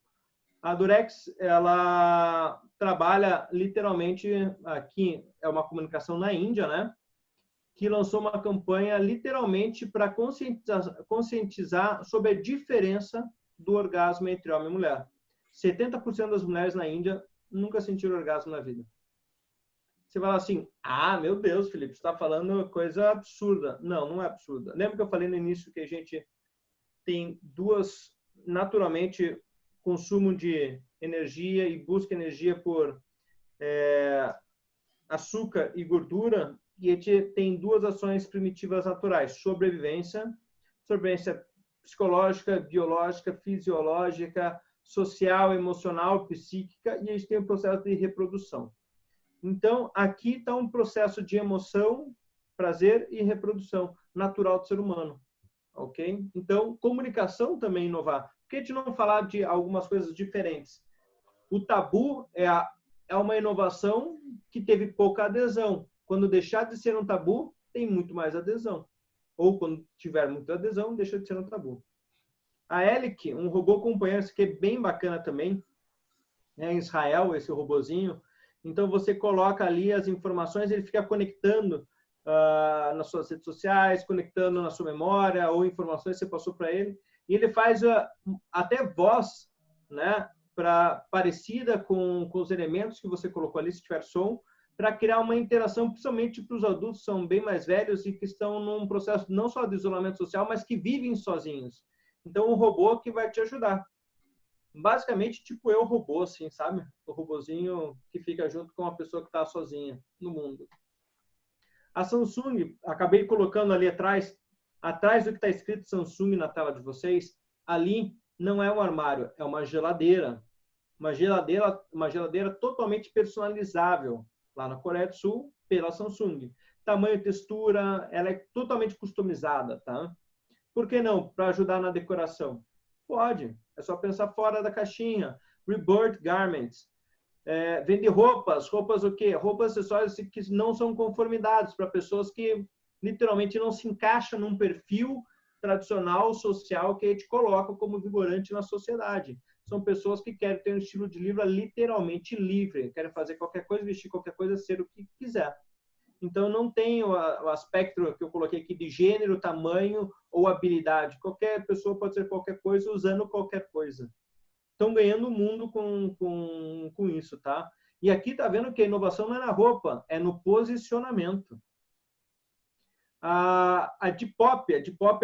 A Durex, ela trabalha literalmente, aqui é uma comunicação na Índia, né? Que lançou uma campanha literalmente para conscientizar sobre a diferença do orgasmo entre homem e mulher. 70% das mulheres na Índia nunca sentiram orgasmo na vida. Você fala assim, meu Deus, Felipe, você está falando coisa absurda. Não, não é absurda. Lembra que eu falei no início que a gente tem naturalmente, consumo de energia e busca energia por açúcar e gordura, e a gente tem duas ações primitivas naturais, sobrevivência psicológica, biológica, fisiológica, social, emocional, psíquica, e a gente tem o processo de reprodução. Então, aqui está um processo de emoção, prazer e reprodução natural do ser humano, ok? Então, comunicação também inovar. Por que a gente não falar de algumas coisas diferentes? O tabu é uma inovação que teve pouca adesão. Quando deixar de ser um tabu, tem muito mais adesão. Ou quando tiver muita adesão, deixa de ser um tabu. A Elik, um robô companheiro, esse aqui é bem bacana também. É em Israel, esse robozinho. Então, você coloca ali as informações, ele fica conectando nas suas redes sociais, conectando na sua memória, ou informações que você passou para ele. E ele faz até voz, né, parecida com os elementos que você colocou ali, se tiver som, para criar uma interação, principalmente para os adultos que são bem mais velhos e que estão num processo não só de isolamento social, mas que vivem sozinhos. Então, um robô que vai te ajudar. Basicamente, tipo eu, robô, assim, sabe? O robozinho que fica junto com uma pessoa que está sozinha no mundo. A Samsung, acabei colocando ali atrás do que está escrito Samsung na tela de vocês, ali não é um armário, é uma geladeira. Uma geladeira totalmente personalizável, lá na Coreia do Sul, pela Samsung. Tamanho, textura, ela é totalmente customizada, tá? Por que não? Para ajudar na decoração. Pode, é só pensar fora da caixinha. Rebirth Garments. Vende roupas o quê? Roupas, acessórios que não são conformidades para pessoas que literalmente não se encaixam num perfil tradicional, social, que a gente coloca como vigorante na sociedade. São pessoas que querem ter um estilo de vida literalmente livre, querem fazer qualquer coisa, vestir qualquer coisa, ser o que quiser. Então, não tem o aspecto que eu coloquei aqui de gênero, tamanho ou habilidade. Qualquer pessoa pode ser qualquer coisa usando qualquer coisa. Estão ganhando o mundo com isso, tá? E aqui tá vendo que a inovação não é na roupa, é no posicionamento. A Depop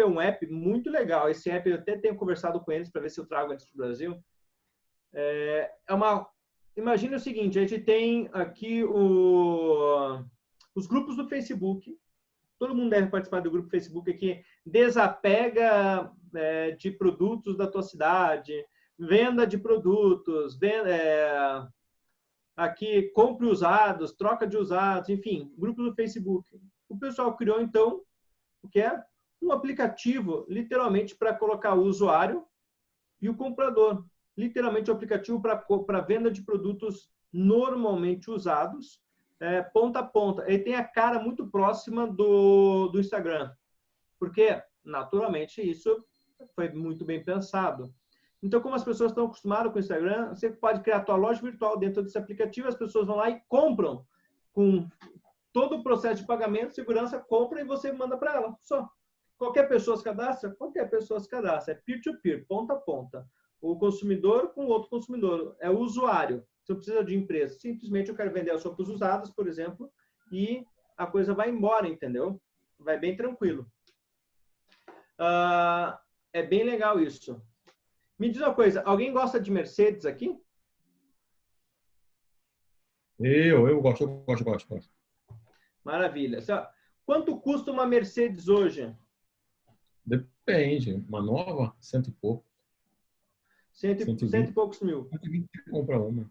é um app muito legal. Esse app eu até tenho conversado com eles para ver se eu trago eles para o Brasil. Imagine o seguinte, a gente tem aqui os grupos do Facebook. Todo mundo deve participar do grupo do Facebook aqui. Desapega de produtos da tua cidade, venda de produtos, aqui compre usados, troca de usados, enfim, grupo do Facebook. O pessoal criou, então, o que é? Um aplicativo, literalmente, para colocar o usuário e o comprador. Literalmente, um aplicativo para venda de produtos normalmente usados, ponta a ponta. Ele tem a cara muito próxima do Instagram, porque, naturalmente, isso foi muito bem pensado. Então, como as pessoas estão acostumadas com o Instagram, você pode criar a tua loja virtual dentro desse aplicativo, as pessoas vão lá e compram com todo o processo de pagamento, segurança, compra e você manda para ela. Só. Qualquer pessoa se cadastra? Qualquer pessoa se cadastra. É peer-to-peer, ponta a ponta. O consumidor com o outro consumidor. É o usuário. Você não precisa de empresa. Simplesmente eu quero vender as roupas usadas, por exemplo, e a coisa vai embora, entendeu? Vai bem tranquilo. É bem legal isso. Me diz uma coisa, alguém gosta de Mercedes aqui? Eu gosto. Maravilha. Quanto custa uma Mercedes hoje? Depende. Uma nova, 100 e pouco. 100 e poucos mil. 120 compra uma.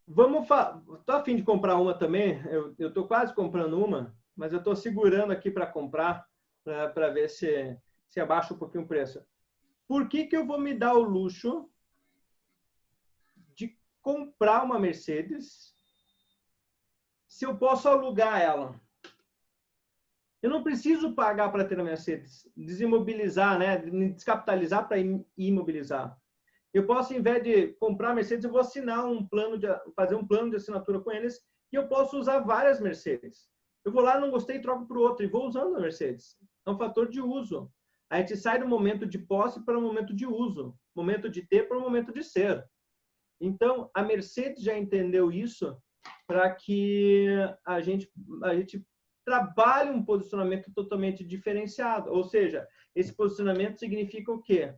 Estou a fim de comprar uma também. Eu estou quase comprando uma, mas eu estou segurando aqui para comprar, para ver se abaixa um pouquinho o preço. Por que eu vou me dar o luxo de comprar uma Mercedes se eu posso alugar ela? Eu não preciso pagar para ter a Mercedes, desimobilizar, né? Descapitalizar para imobilizar. Eu posso, em vez de comprar a Mercedes, eu vou assinar fazer um plano de assinatura com eles e eu posso usar várias Mercedes. Eu vou lá, não gostei, troco para o outro e vou usando a Mercedes. É um fator de uso. A gente sai do momento de posse para o momento de uso, momento de ter para o momento de ser. Então, a Mercedes já entendeu isso para que a gente trabalhe um posicionamento totalmente diferenciado. Ou seja, esse posicionamento significa o quê?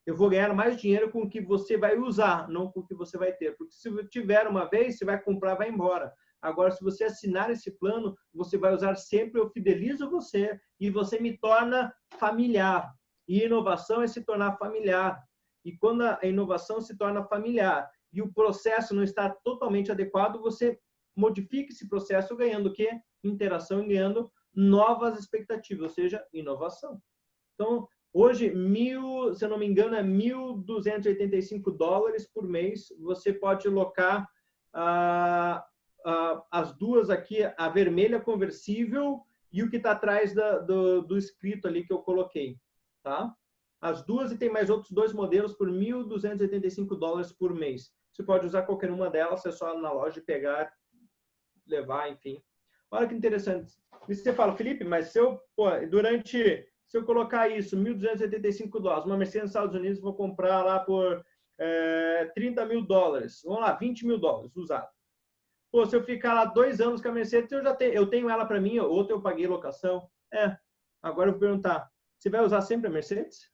Eu vou ganhar mais dinheiro com o que você vai usar, não com o que você vai ter. Porque se tiver uma vez, você vai comprar, vai embora. Agora, se você assinar esse plano, você vai usar sempre, eu fidelizo você e você me torna familiar. E inovação é se tornar familiar. E quando a inovação se torna familiar e o processo não está totalmente adequado, você modifica esse processo ganhando o quê? Interação e ganhando novas expectativas, ou seja, inovação. Então, hoje, se eu não me engano, é $1.285 por mês. Você pode locar as duas aqui, a vermelha conversível e o que está atrás do escrito ali que eu coloquei, tá? as duas, e tem mais outros 2 modelos por $1.285 por mês. Você pode usar qualquer uma delas, é só na loja pegar, levar, enfim. Olha que interessante. E você fala, Felipe, mas se eu colocar isso, $1.285, uma Mercedes nos Estados Unidos, vou comprar lá por $30 mil, vamos lá, $20 mil usado. Pô, se eu ficar lá 2 anos com a Mercedes, eu tenho ela para mim, outra eu paguei locação. Agora eu vou perguntar, você vai usar sempre a Mercedes?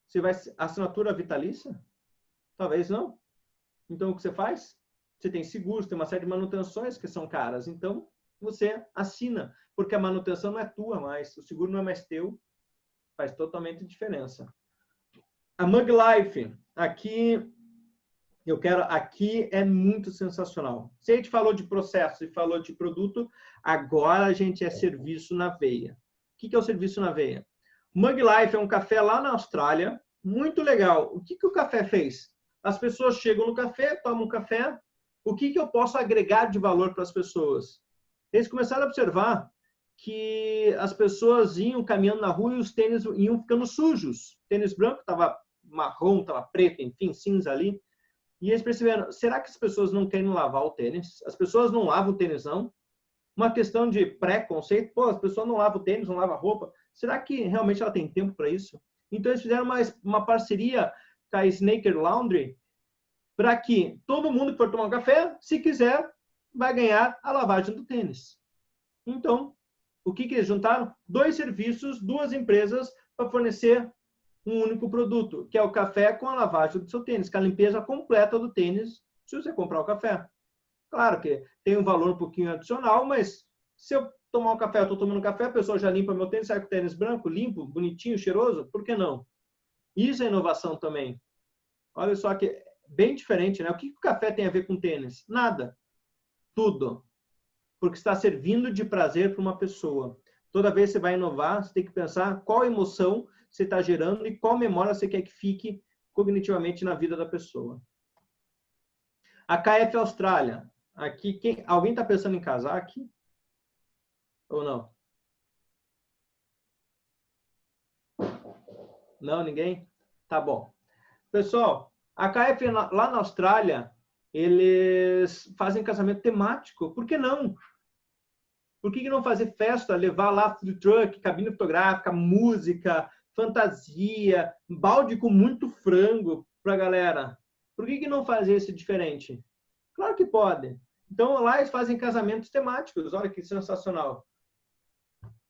Você vai assinatura vitalícia? Talvez não. Então, o que você faz? Você tem seguros, tem uma série de manutenções que são caras. Então, você assina, porque a manutenção não é tua mais, o seguro não é mais teu. Faz totalmente diferença. A Mug Life, aqui é muito sensacional. Se a gente falou de processo e falou de produto, agora a gente é serviço na veia. O que é o serviço na veia? Mug Life é um café lá na Austrália, muito legal. O que o café fez? As pessoas chegam no café, tomam um café. O que eu posso agregar de valor para as pessoas? Eles começaram a observar que as pessoas iam caminhando na rua e os tênis iam ficando sujos. O tênis branco estava marrom, estava preto, enfim, cinza ali. E eles perceberam, será que as pessoas não querem lavar o tênis? As pessoas não lavam o tênis, não? Uma questão de pré-conceito. Pô, as pessoas não lavam o tênis, não lavam a roupa. Será que realmente ela tem tempo para isso? Então, eles fizeram uma parceria com a Snaker Laundry para que todo mundo que for tomar um café, se quiser, vai ganhar a lavagem do tênis. Então, o que eles juntaram? 2 serviços, 2 empresas para fornecer um único produto, que é o café com a lavagem do seu tênis, que é a limpeza completa do tênis, se você comprar o café. Claro que tem um valor um pouquinho adicional, mas se eu tomar um café, eu estou tomando café, a pessoa já limpa meu tênis, sai com o tênis branco, limpo, bonitinho, cheiroso, por que não? Isso é inovação também. Olha só que bem diferente, né? O que o café tem a ver com tênis? Nada. Tudo. Porque está servindo de prazer para uma pessoa. Toda vez que você vai inovar, você tem que pensar qual emoção você está gerando e qual memória você quer que fique cognitivamente na vida da pessoa. A KF Austrália. Aqui, alguém está pensando em casar aqui? Ou não? Não, ninguém? Tá bom. Pessoal, a KF lá na Austrália, eles fazem casamento temático. Por que não? Por que não fazer festa, levar lá food truck, cabine fotográfica, música, fantasia, balde com muito frango para a galera? Por que não fazer isso diferente? Claro que pode. Então, lá eles fazem casamentos temáticos. Olha que sensacional.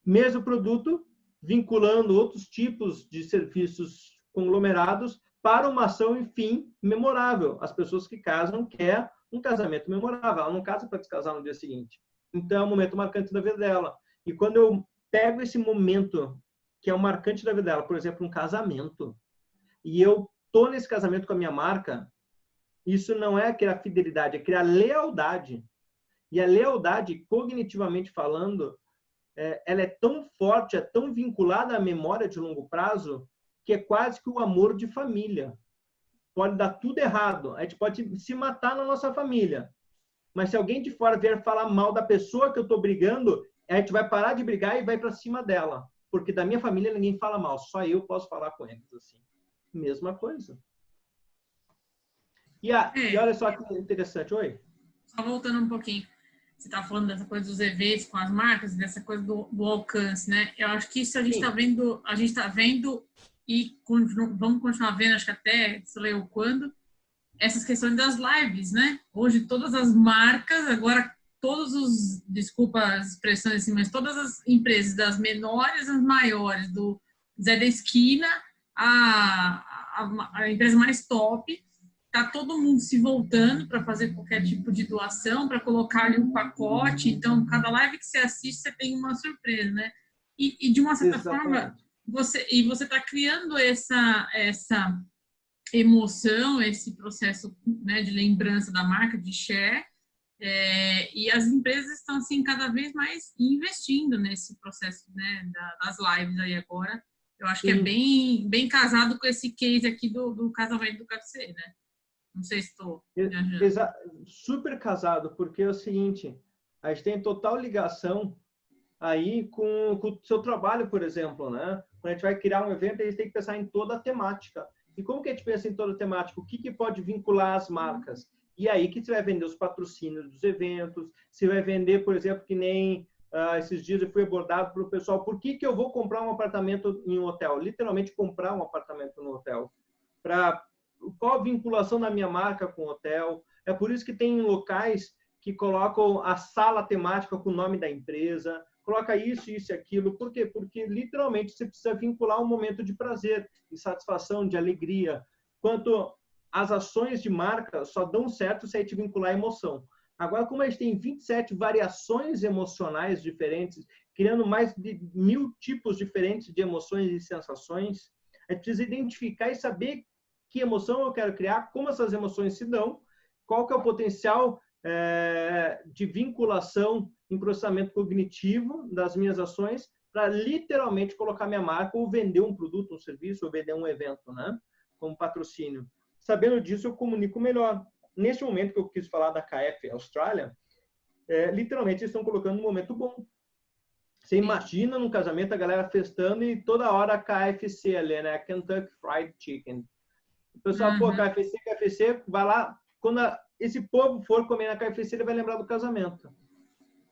Mesmo produto, vinculando outros tipos de serviços conglomerados para uma ação, enfim, memorável. As pessoas que casam querem um casamento memorável. Ela não casa para descasar no dia seguinte. Então, é um momento marcante da vida dela. E quando eu pego esse momento que é o marcante da vida dela, por exemplo, um casamento, e eu estou nesse casamento com a minha marca, isso não é criar fidelidade, é criar lealdade. E a lealdade, cognitivamente falando, ela é tão forte, é tão vinculada à memória de longo prazo, que é quase que o amor de família. Pode dar tudo errado, a gente pode se matar na nossa família. Mas se alguém de fora vier falar mal da pessoa que eu estou brigando, a gente vai parar de brigar e vai para cima dela. Porque da minha família ninguém fala mal, só eu posso falar com eles. Assim. Mesma coisa. E olha só que interessante. Oi? Só voltando um pouquinho. Você está falando dessa coisa dos eventos com as marcas, dessa coisa do alcance, né? Eu acho que isso a gente está vendo e vamos continuar vendo, acho que até, se leu quando, essas questões das lives, né? Hoje todas as marcas, agora todos os, desculpa as expressões assim, mas todas as empresas, das menores às maiores, do Zé da Esquina, a empresa mais top, tá todo mundo se voltando para fazer qualquer tipo de doação, para colocar ali um pacote. Então, cada live que você assiste, você tem uma surpresa, né? E de uma certa forma, você está criando essa emoção, esse processo, né, de lembrança da marca, de share, e as empresas estão assim cada vez mais investindo nesse processo, né, das lives aí agora. Eu acho que é bem casado com esse case aqui do casamento do KFC, né? Não sei se estou super casado, porque é o seguinte, a gente tem total ligação aí com o seu trabalho, por exemplo, né? Quando a gente vai criar um evento, a gente tem que pensar em toda a temática. E como que a gente pensa em toda a temática? O que pode vincular as marcas? E aí que você vai vender os patrocínios dos eventos, você vai vender, por exemplo, que nem esses dias eu fui abordado para o pessoal, por que eu vou comprar um apartamento em um hotel? Literalmente comprar um apartamento no hotel. Qual a vinculação da minha marca com o hotel? É por isso que tem locais que colocam a sala temática com o nome da empresa, coloca isso, isso e aquilo. Por quê? Porque literalmente você precisa vincular um momento de prazer, de satisfação, de alegria. Quanto as ações de marca só dão certo se a gente vincular a emoção. Agora, como a gente tem 27 variações emocionais diferentes, criando mais de 1000 tipos diferentes de emoções e sensações, a gente precisa identificar e saber que emoção eu quero criar, como essas emoções se dão, qual que é o potencial de vinculação em processamento cognitivo das minhas ações para literalmente colocar minha marca ou vender um produto, um serviço, ou vender um evento, né? Como patrocínio. Sabendo disso, eu comunico melhor. Neste momento que eu quis falar da KF Austrália, literalmente eles estão colocando um momento bom. Você imagina num casamento a galera festando e toda hora a KFC ali, né? Kentucky Fried Chicken. O pessoal, pô, KFC, vai lá. Quando esse povo for comer na KFC, ele vai lembrar do casamento.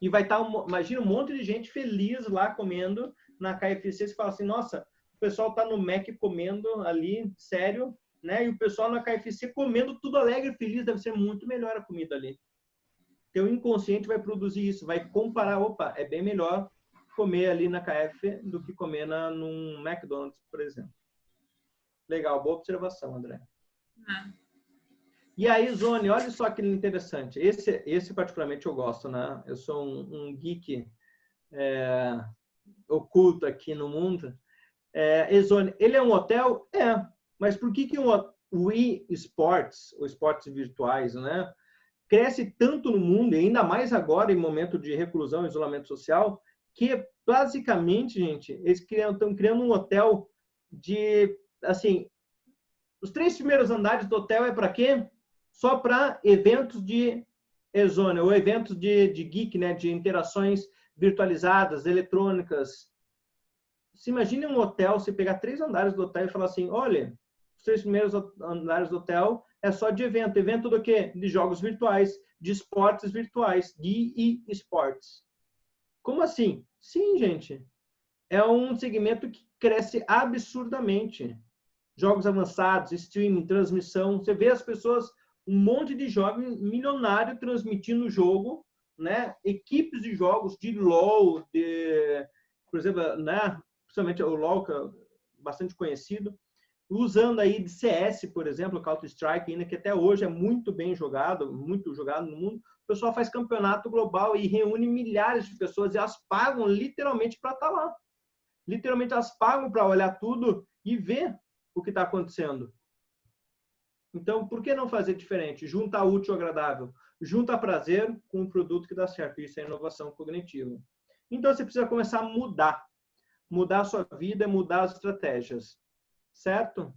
E vai estar, imagina, um monte de gente feliz lá comendo na KFC. Você fala assim, nossa, o pessoal tá no Mac comendo ali, sério, né? E o pessoal na KFC comendo tudo alegre, feliz, deve ser muito melhor a comida ali. Teu inconsciente vai produzir isso, vai comparar, opa, é bem melhor comer ali na KF do que comer num McDonald's, por exemplo. Legal, boa observação, André. E aí, Zone, olha só que interessante. Esse particularmente eu gosto, né? Eu sou um geek oculto aqui no mundo. Zone, ele é um hotel? É. Mas por que o Wii Sports, ou esportes virtuais, né, cresce tanto no mundo, e ainda mais agora em momento de reclusão, isolamento social, que basicamente, gente, eles estão criando um hotel de, assim, os 3 primeiros andares do hotel é para quê? Só para eventos de e-zone, ou eventos de geek, né, de interações virtualizadas, eletrônicas. Se imagine um hotel, você pegar 3 andares do hotel e falar assim, olha, os 3 primeiros andares do hotel é só de evento. Evento do quê? De jogos virtuais, de esportes virtuais, de e-sports. Como assim? Sim, gente. É um segmento que cresce absurdamente. Jogos avançados, streaming, transmissão. Você vê as pessoas, um monte de jovens milionários transmitindo o jogo, né? Equipes de jogos de LoL, por exemplo, né? Principalmente o LoL, que é bastante conhecido, usando aí de CS, por exemplo, Counter-Strike, ainda que até hoje é muito bem jogado, muito jogado no mundo. O pessoal faz campeonato global e reúne milhares de pessoas e elas pagam literalmente para estar lá. Literalmente elas pagam para olhar tudo e ver o que está acontecendo. Então, por que não fazer diferente? Junta útil ao agradável. Junta prazer com um produto que dá certo. Isso é inovação cognitiva. Então, você precisa começar a mudar. Mudar a sua vida, mudar as estratégias. Certo?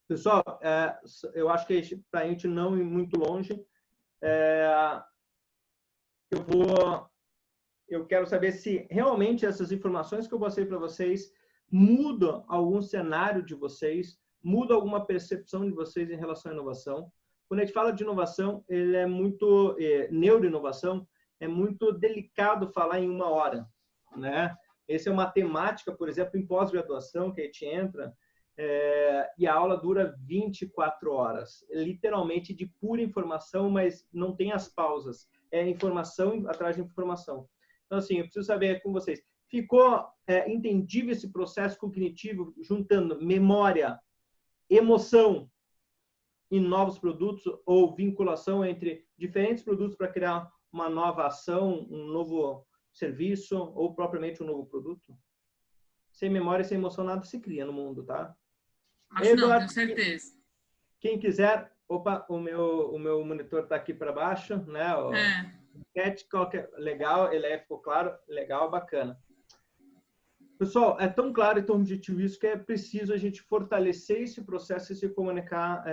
Pessoal, eu acho que para a gente não ir muito longe, eu quero saber se realmente essas informações que eu passei para vocês mudam algum cenário de vocês, mudam alguma percepção de vocês em relação à inovação. Quando a gente fala de inovação, ele é muito neuroinovação, é muito delicado falar em 1 hora, né? Essa é uma temática, por exemplo, em pós-graduação que a gente entra e a aula dura 24 horas, literalmente de pura informação, mas não tem as pausas. É informação atrás de informação. Então, assim, eu preciso saber com vocês. Ficou entendível esse processo cognitivo juntando memória, emoção e novos produtos ou vinculação entre diferentes produtos para criar uma nova ação, um novo serviço ou propriamente um novo produto? Sem memória e sem emoção nada se cria no mundo, tá? Acho não, tenho certeza. Quem quiser, opa, o meu monitor está aqui para baixo, né? Legal, ele ficou claro, legal, bacana. Pessoal, é tão claro e tão objetivo isso que é preciso a gente fortalecer esse processo e se comunicar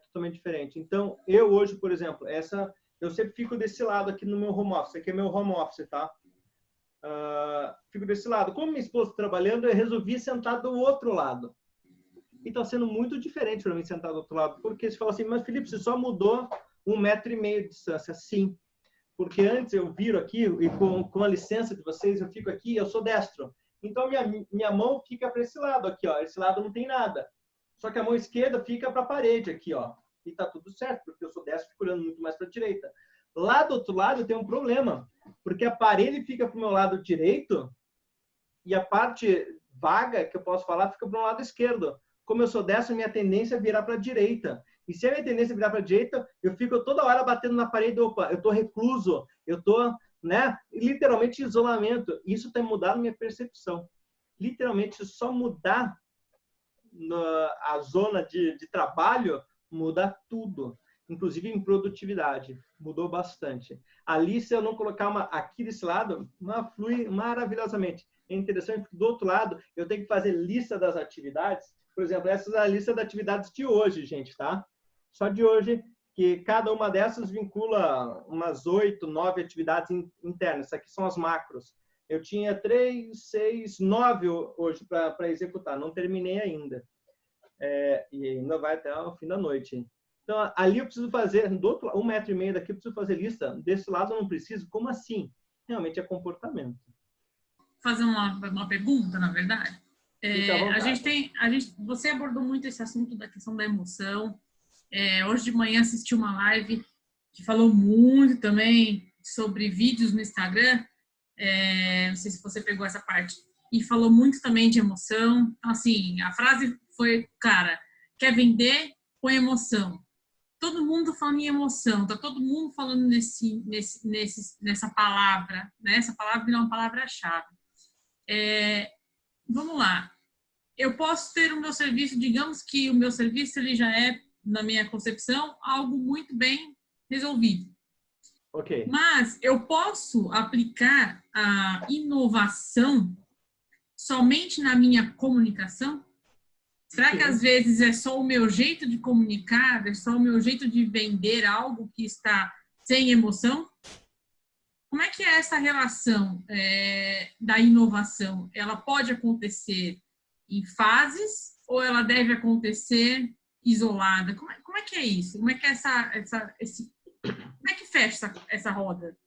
totalmente diferente. Então, eu hoje, por exemplo, eu sempre fico desse lado aqui no meu home office. Aqui é meu home office, tá? fico desse lado. Como minha esposa está trabalhando, eu resolvi sentar do outro lado. E está sendo muito diferente para mim sentar do outro lado. Porque você fala assim, mas Felipe, você só mudou 1,5 metro de distância. Sim. Porque antes eu viro aqui, e com a licença de vocês, eu fico aqui, eu sou destro. Então, minha mão fica para esse lado aqui, ó. Esse lado não tem nada. Só que a mão esquerda fica para a parede aqui, ó. E tá tudo certo, porque eu sou destro, fico olhando muito mais para a direita. Lá do outro lado tem um problema, porque a parede fica para o meu lado direito e a parte vaga, que eu posso falar, fica para o lado esquerdo. Como eu sou destro, minha tendência é virar para a direita. E se a minha tendência é virar para a direita, eu fico toda hora batendo na parede, opa, eu estou recluso, eu estou, né, literalmente em isolamento. Isso tem mudado minha percepção. Literalmente, só mudar a zona de trabalho muda tudo. Inclusive em produtividade. Mudou bastante. Ali, se eu não colocar uma aqui desse lado, flui maravilhosamente. É interessante porque do outro lado, eu tenho que fazer lista das atividades. Por exemplo, essa é a lista das atividades de hoje, gente, tá? Só de hoje, que cada uma dessas vincula umas 8, 9 atividades internas. Essas aqui são as macros. Eu tinha 3, 6, 9 hoje para executar. Não terminei ainda. E ainda vai até o fim da noite. Então, ali eu preciso fazer, do outro lado, 1,5 metro daqui, eu preciso fazer lista. Desse lado eu não preciso. Como assim? Realmente é comportamento. Fazer uma pergunta, na verdade. Você abordou muito esse assunto da questão da emoção. Hoje de manhã assisti uma live que falou muito também sobre vídeos no Instagram. Não sei se você pegou essa parte. E falou muito também de emoção. Então, assim, a frase foi, cara, quer vender? Põe emoção. Todo mundo falando em emoção, tá todo mundo falando nessa palavra, né? Essa palavra é uma palavra-chave. Vamos lá. Eu posso ter o meu serviço, digamos que o meu serviço ele já é, na minha concepção, algo muito bem resolvido. Ok. Mas eu posso aplicar a inovação somente na minha comunicação? Será que às vezes é só o meu jeito de comunicar, é só o meu jeito de vender algo que está sem emoção? Como é que é essa relação da inovação? Ela pode acontecer em fases ou ela deve acontecer isolada? Como é que é isso? Como é que é como é que fecha essa roda?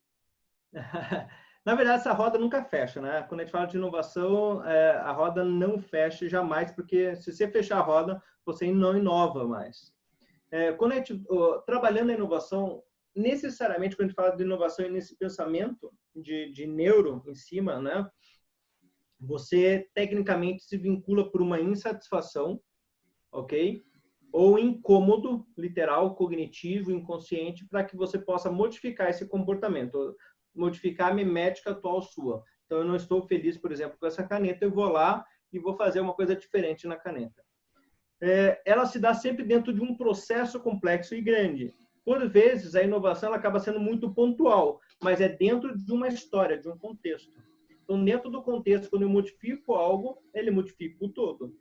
Na verdade, essa roda nunca fecha, né? Quando a gente fala de inovação, a roda não fecha jamais, porque se você fechar a roda, você não inova mais. Quando a gente, trabalhando a inovação, necessariamente, quando a gente fala de inovação e nesse pensamento de neuro em cima, né? Você, tecnicamente, se vincula por uma insatisfação, ok? Ou incômodo, literal, cognitivo, inconsciente, para que você possa modificar esse comportamento, modificar a mimética atual sua. Então, eu não estou feliz, por exemplo, com essa caneta, eu vou lá e vou fazer uma coisa diferente na caneta. Ela se dá sempre dentro de um processo complexo e grande. Por vezes, a inovação ela acaba sendo muito pontual, mas é dentro de uma história, de um contexto. Então, dentro do contexto, quando eu modifico algo, ele modifica o todo.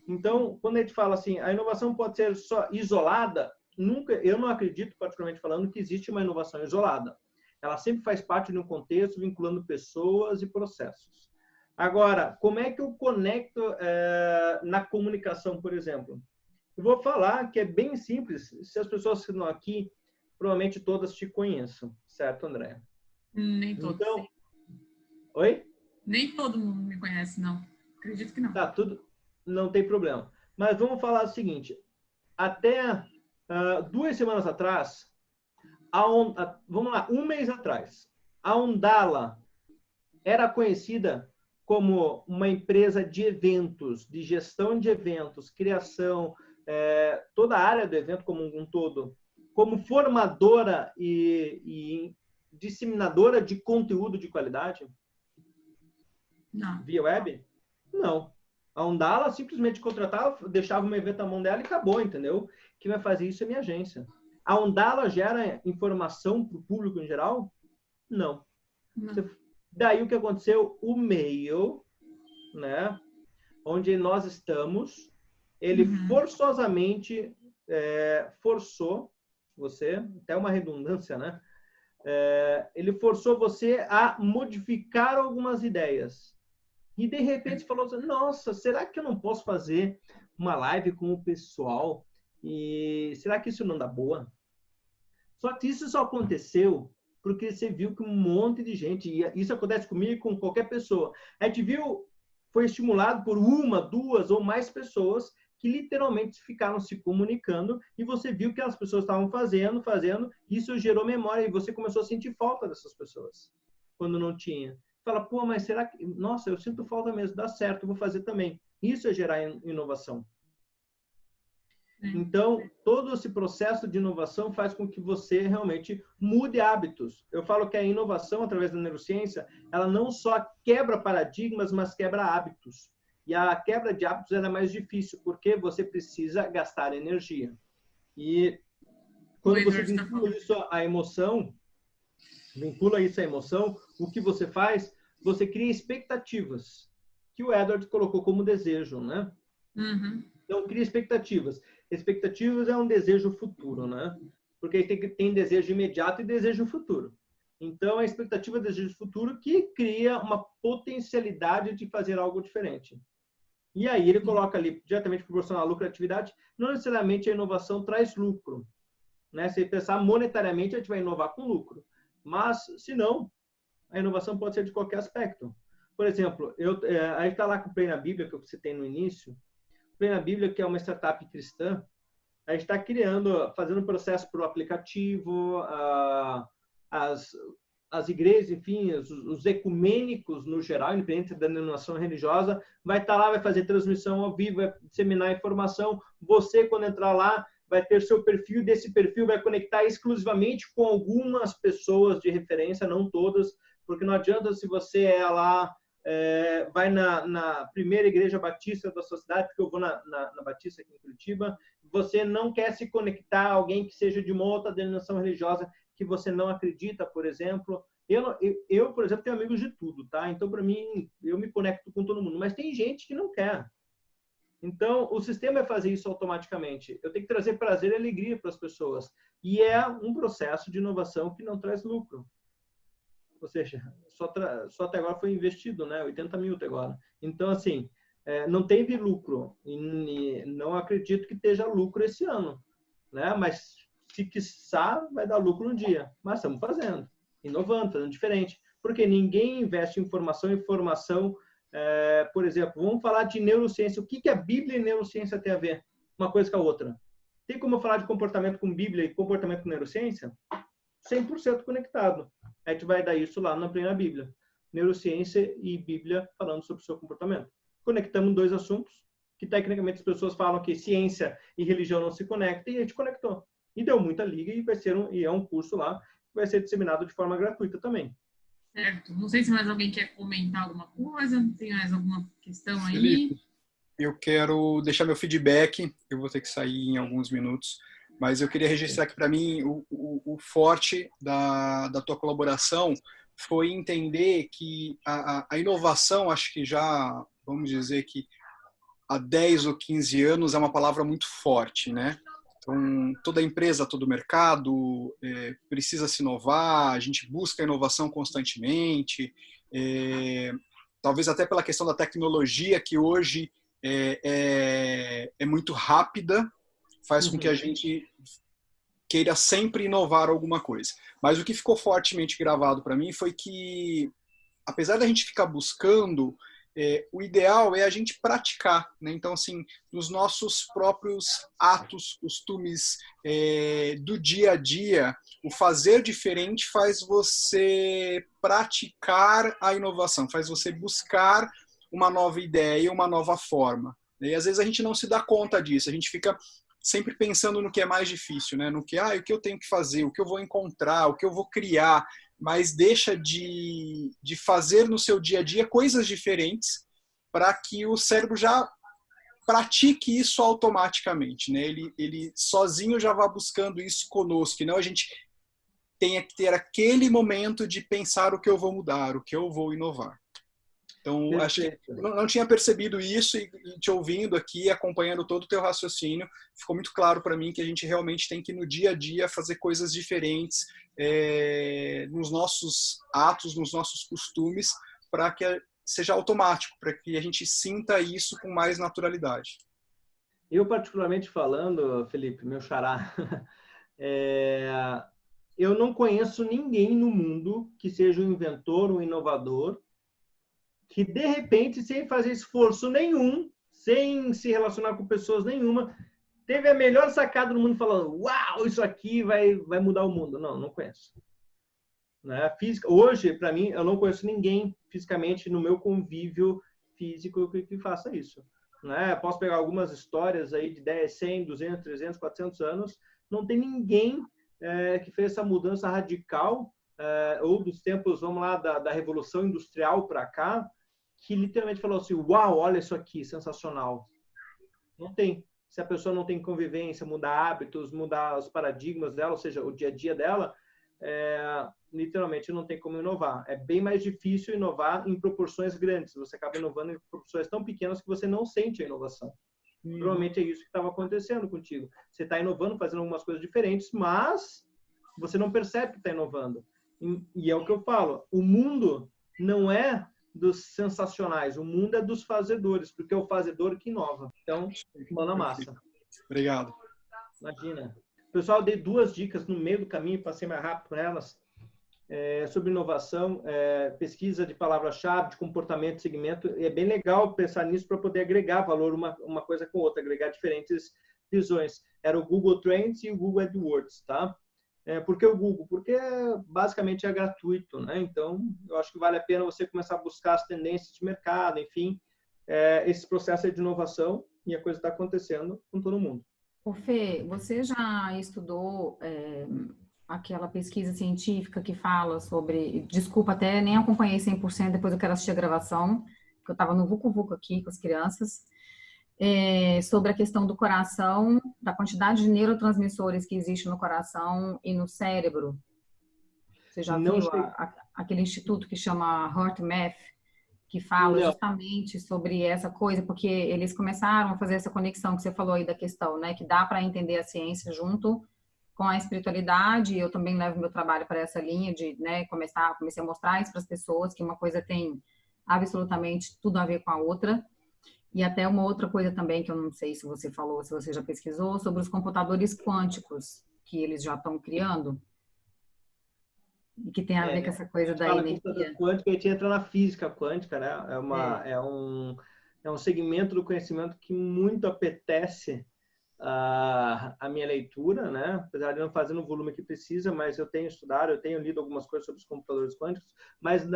Então, quando a gente fala assim, a inovação pode ser só isolada, eu não acredito, particularmente falando, que existe uma inovação isolada. Ela sempre faz parte de um contexto, vinculando pessoas e processos. Agora, como é que eu conecto na comunicação, por exemplo? Eu vou falar que é bem simples. Se as pessoas que estão aqui, provavelmente todas te conheçam. Certo, André? Nem todos. Então, oi? Nem todo mundo me conhece, não. Acredito que não. Tá, tudo. Não tem problema. Mas vamos falar o seguinte. Até 2 semanas atrás, vamos lá, 1 mês atrás, a Undala era conhecida como uma empresa de eventos, de gestão de eventos, criação, toda a área do evento como um todo, como formadora e disseminadora de conteúdo de qualidade? Não. Via web? Não. A Undala simplesmente contratava, deixava um evento na mão dela e acabou, entendeu? Quem vai fazer isso é minha agência. A Undala gera informação para o público em geral? Não. Daí o que aconteceu? O meio, né, onde nós estamos, ele forçosamente forçou você, até uma redundância, né, ele forçou você a modificar algumas ideias. E, de repente, falou assim, nossa, será que eu não posso fazer uma live com o pessoal? E será que isso não dá boa? Só que isso só aconteceu porque você viu que um monte de gente, e isso acontece comigo e com qualquer pessoa, a gente viu, foi estimulado por uma, duas ou mais pessoas que literalmente ficaram se comunicando e você viu que as pessoas estavam fazendo, isso gerou memória e você começou a sentir falta dessas pessoas, quando não tinha. Fala, pô, mas será que... Nossa, eu sinto falta mesmo, dá certo, vou fazer também. Isso é gerar inovação. Então, todo esse processo de inovação faz com que você realmente mude hábitos. Eu falo que a inovação, através da neurociência, ela não só quebra paradigmas, mas quebra hábitos. E a quebra de hábitos é mais difícil, porque você precisa gastar energia. E quando você vincula isso à emoção, o que você faz? Você cria expectativas, que o Edward colocou como desejo, né? Uhum. Então, cria expectativas. Expectativas é um desejo futuro, né? Porque tem desejo imediato e desejo futuro. Então, a expectativa é desejo futuro que cria uma potencialidade de fazer algo diferente. E aí ele coloca ali, diretamente proporcional à lucratividade, não necessariamente a inovação traz lucro. Né? Se pensar monetariamente, a gente vai inovar com lucro. Mas, se não, a inovação pode ser de qualquer aspecto. Por exemplo, a gente está lá com o Play na Bíblia, que eu citei no início. Play na Bíblia, que é uma startup cristã, a gente está fazendo um processo para o aplicativo, as igrejas, enfim, os ecumênicos no geral, independente da denominação religiosa, vai estar lá, vai fazer transmissão ao vivo, vai disseminar informação. Você, quando entrar lá, vai ter seu perfil, desse perfil vai conectar exclusivamente com algumas pessoas de referência, não todas, porque não adianta se você lá, vai na primeira igreja batista da sua cidade, porque eu vou na Batista aqui em Curitiba, você não quer se conectar a alguém que seja de uma outra denominação religiosa que você não acredita, por exemplo. Eu, por exemplo, tenho amigos de tudo, tá? Então, para mim, eu me conecto com todo mundo, mas tem gente que não quer. Então, o sistema vai fazer isso automaticamente. Eu tenho que trazer prazer e alegria para as pessoas. E é um processo de inovação que não traz lucro. Ou seja, só até agora foi investido, né? 80 mil até agora. Então, assim, não teve lucro. E não acredito que esteja lucro esse ano, né? Mas, se quiçá, vai dar lucro um dia. Mas estamos fazendo, inovando, fazendo diferente. Porque ninguém investe em informação. Por exemplo, vamos falar de neurociência. O que a Bíblia e neurociência tem a ver? Uma coisa com a outra. Tem como eu falar de comportamento com Bíblia e comportamento com neurociência? 100% conectado. A gente vai dar isso lá na plena Bíblia. Neurociência e Bíblia falando sobre o seu comportamento. Conectamos dois assuntos que, tecnicamente, as pessoas falam que ciência e religião não se conectam, e a gente conectou. E deu muita liga e é um curso lá que vai ser disseminado de forma gratuita também. Certo. Não sei se mais alguém quer comentar alguma coisa, tem mais alguma questão aí? Felipe, eu quero deixar meu feedback, eu vou ter que sair em alguns minutos, mas eu queria registrar aqui para mim o forte da tua colaboração foi entender que a inovação, acho que já, vamos dizer que há 10 ou 15 anos é uma palavra muito forte, né? Então, toda empresa, todo mercado precisa se inovar, a gente busca inovação constantemente, talvez até pela questão da tecnologia, que hoje é muito rápida, faz com que a gente queira sempre inovar alguma coisa. Mas o que ficou fortemente gravado para mim foi que, apesar da gente ficar buscando, o ideal é a gente praticar, né? Então, assim, nos nossos próprios atos, costumes do dia a dia, o fazer diferente faz você praticar a inovação, faz você buscar uma nova ideia, uma nova forma. E às vezes a gente não se dá conta disso, a gente fica sempre pensando no que é mais difícil, né? No que, o que eu tenho que fazer, o que eu vou encontrar, o que eu vou criar, mas deixa de fazer no seu dia a dia coisas diferentes para que o cérebro já pratique isso automaticamente, né? Ele sozinho já vai buscando isso conosco, e não a gente tenha que ter aquele momento de pensar o que eu vou mudar, o que eu vou inovar. Então, acho que eu não tinha percebido isso e te ouvindo aqui, acompanhando todo o teu raciocínio, ficou muito claro para mim que a gente realmente tem que, no dia a dia, fazer coisas diferentes, nos nossos atos, nos nossos costumes, para que seja automático, para que a gente sinta isso com mais naturalidade. Eu, particularmente falando, Felipe, meu xará, eu não conheço ninguém no mundo que seja um inventor, um inovador, que, de repente, sem fazer esforço nenhum, sem se relacionar com pessoas nenhuma, teve a melhor sacada do mundo falando, uau, isso aqui vai mudar o mundo. Não, não conheço. Né? Hoje, para mim, eu não conheço ninguém fisicamente no meu convívio físico que faça isso. Né? Posso pegar algumas histórias aí de 10, 100, 200, 300, 400 anos, não tem ninguém que fez essa mudança radical, ou dos tempos, vamos lá, da Revolução Industrial para cá, que literalmente falou assim, uau, olha isso aqui, sensacional. Não tem. Se a pessoa não tem convivência, mudar hábitos, mudar os paradigmas dela, ou seja, o dia a dia dela, literalmente não tem como inovar. É bem mais difícil inovar em proporções grandes. Você acaba inovando em proporções tão pequenas que você não sente a inovação. Provavelmente é isso que estava acontecendo contigo. Você está inovando, fazendo algumas coisas diferentes, mas você não percebe que está inovando. E é o que eu falo, o mundo não é dos sensacionais, o mundo é dos fazedores, porque é o fazedor que inova. Então, mão na massa. Obrigado. Imagina. Pessoal, eu dei 2 dicas no meio do caminho, passei mais rápido por elas, sobre inovação, pesquisa de palavra-chave, de comportamento, de segmento. É bem legal pensar nisso para poder agregar valor uma coisa com outra, agregar diferentes visões. Era o Google Trends e o Google AdWords, tá? Por que o Google? Porque basicamente é gratuito, né? Então, eu acho que vale a pena você começar a buscar as tendências de mercado, enfim, esse processo de inovação, e a coisa está acontecendo com todo mundo. Ô Fê, você já estudou aquela pesquisa científica que fala sobre... Desculpa, até nem acompanhei 100%, depois eu quero assistir a gravação, porque eu estava no Vucu Vucu aqui com as crianças, sobre a questão do coração, da quantidade de neurotransmissores que existe no coração e no cérebro. Você já viu aquele instituto que chama HeartMath, que fala justamente sobre essa coisa, porque eles começaram a fazer essa conexão que você falou aí da questão, né? Que dá para entender a ciência junto com a espiritualidade. Eu também levo meu trabalho para essa linha de, né, comecei a mostrar isso para as pessoas, que uma coisa tem absolutamente tudo a ver com a outra. E até uma outra coisa também, que eu não sei se você falou, se você já pesquisou, sobre os computadores quânticos que eles já estão criando. E que tem a ver com essa coisa da energia. Quântica, a gente entra na física quântica, né? É um segmento do conhecimento que muito apetece a minha leitura, né? Apesar de não fazer no volume que precisa, mas eu tenho estudado, eu tenho lido algumas coisas sobre os computadores quânticos, mas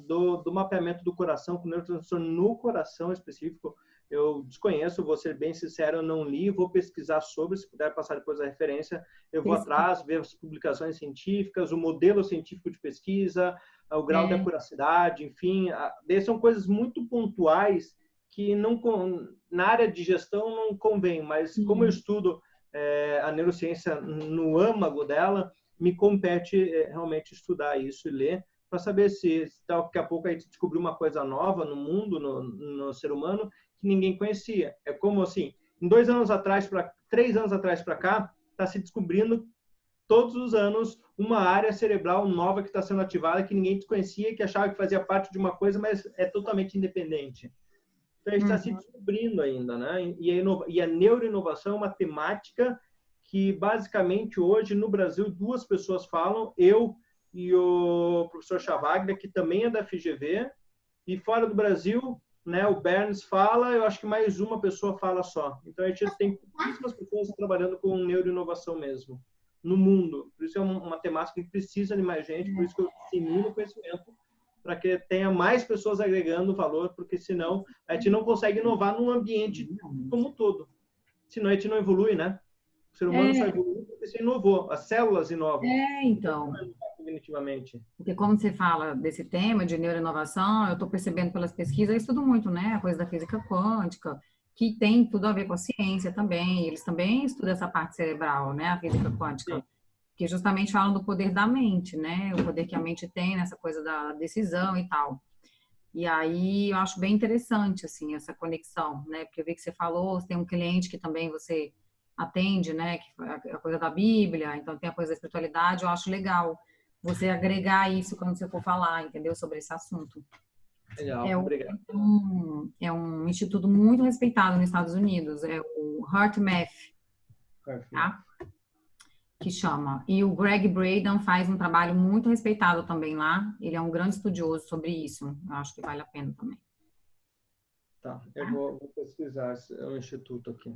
do mapeamento do coração, com neurotransmissor no coração específico, eu desconheço, vou ser bem sincero, eu não li, vou pesquisar sobre, se puder passar depois a referência, eu vou atrás, ver as publicações científicas, o modelo científico de pesquisa, o grau de acuracidade, enfim, são coisas muito pontuais que não, na área de gestão não convém, mas como eu estudo a neurociência no âmago dela, me compete realmente estudar isso e ler, para saber se daqui a pouco a gente descobriu uma coisa nova no mundo, no ser humano, que ninguém conhecia. É como assim, em 3 anos atrás para cá, está se descobrindo todos os anos uma área cerebral nova que está sendo ativada, que ninguém desconhecia, que achava que fazia parte de uma coisa, mas é totalmente independente. Então, a gente está se descobrindo ainda, né? E a neuroinovação é uma temática que, basicamente, hoje, no Brasil, 2 pessoas falam, eu e o professor Chavaglia, que também é da FGV, e fora do Brasil, né, o Berns fala, eu acho que mais uma pessoa fala só. Então, a gente tem pouquíssimas pessoas trabalhando com neuroinovação mesmo, no mundo. Por isso é uma temática que precisa de mais gente, por isso que eu dissemino o conhecimento, para que tenha mais pessoas agregando valor, porque senão a gente não consegue inovar num ambiente como um todo. Senão a gente não evolui, né? O ser humano só evolui porque se inovou. As células inovam. Então. Cognitivamente. Porque como você fala desse tema de neuroinovação, eu estou percebendo pelas pesquisas, eu estudo muito, né? A coisa da física quântica, que tem tudo a ver com a ciência também. Eles também estudam essa parte cerebral, né? A física quântica. Sim. Que justamente falam do poder da mente, né? O poder que a mente tem nessa coisa da decisão e tal. E aí eu acho bem interessante, assim, essa conexão, né? Porque eu vi que você falou, você tem um cliente que também você atende, né? Que é a coisa da Bíblia, então tem a coisa da espiritualidade, eu acho legal. você agregar isso quando você for falar, entendeu? Sobre esse assunto. Legal, obrigado. É um instituto muito respeitado nos Estados Unidos, é o HeartMath, tá? Que chama. E o Greg Braden faz um trabalho muito respeitado também lá. Ele é um grande estudioso sobre isso. Eu acho que vale a pena também. Tá, eu vou pesquisar o instituto aqui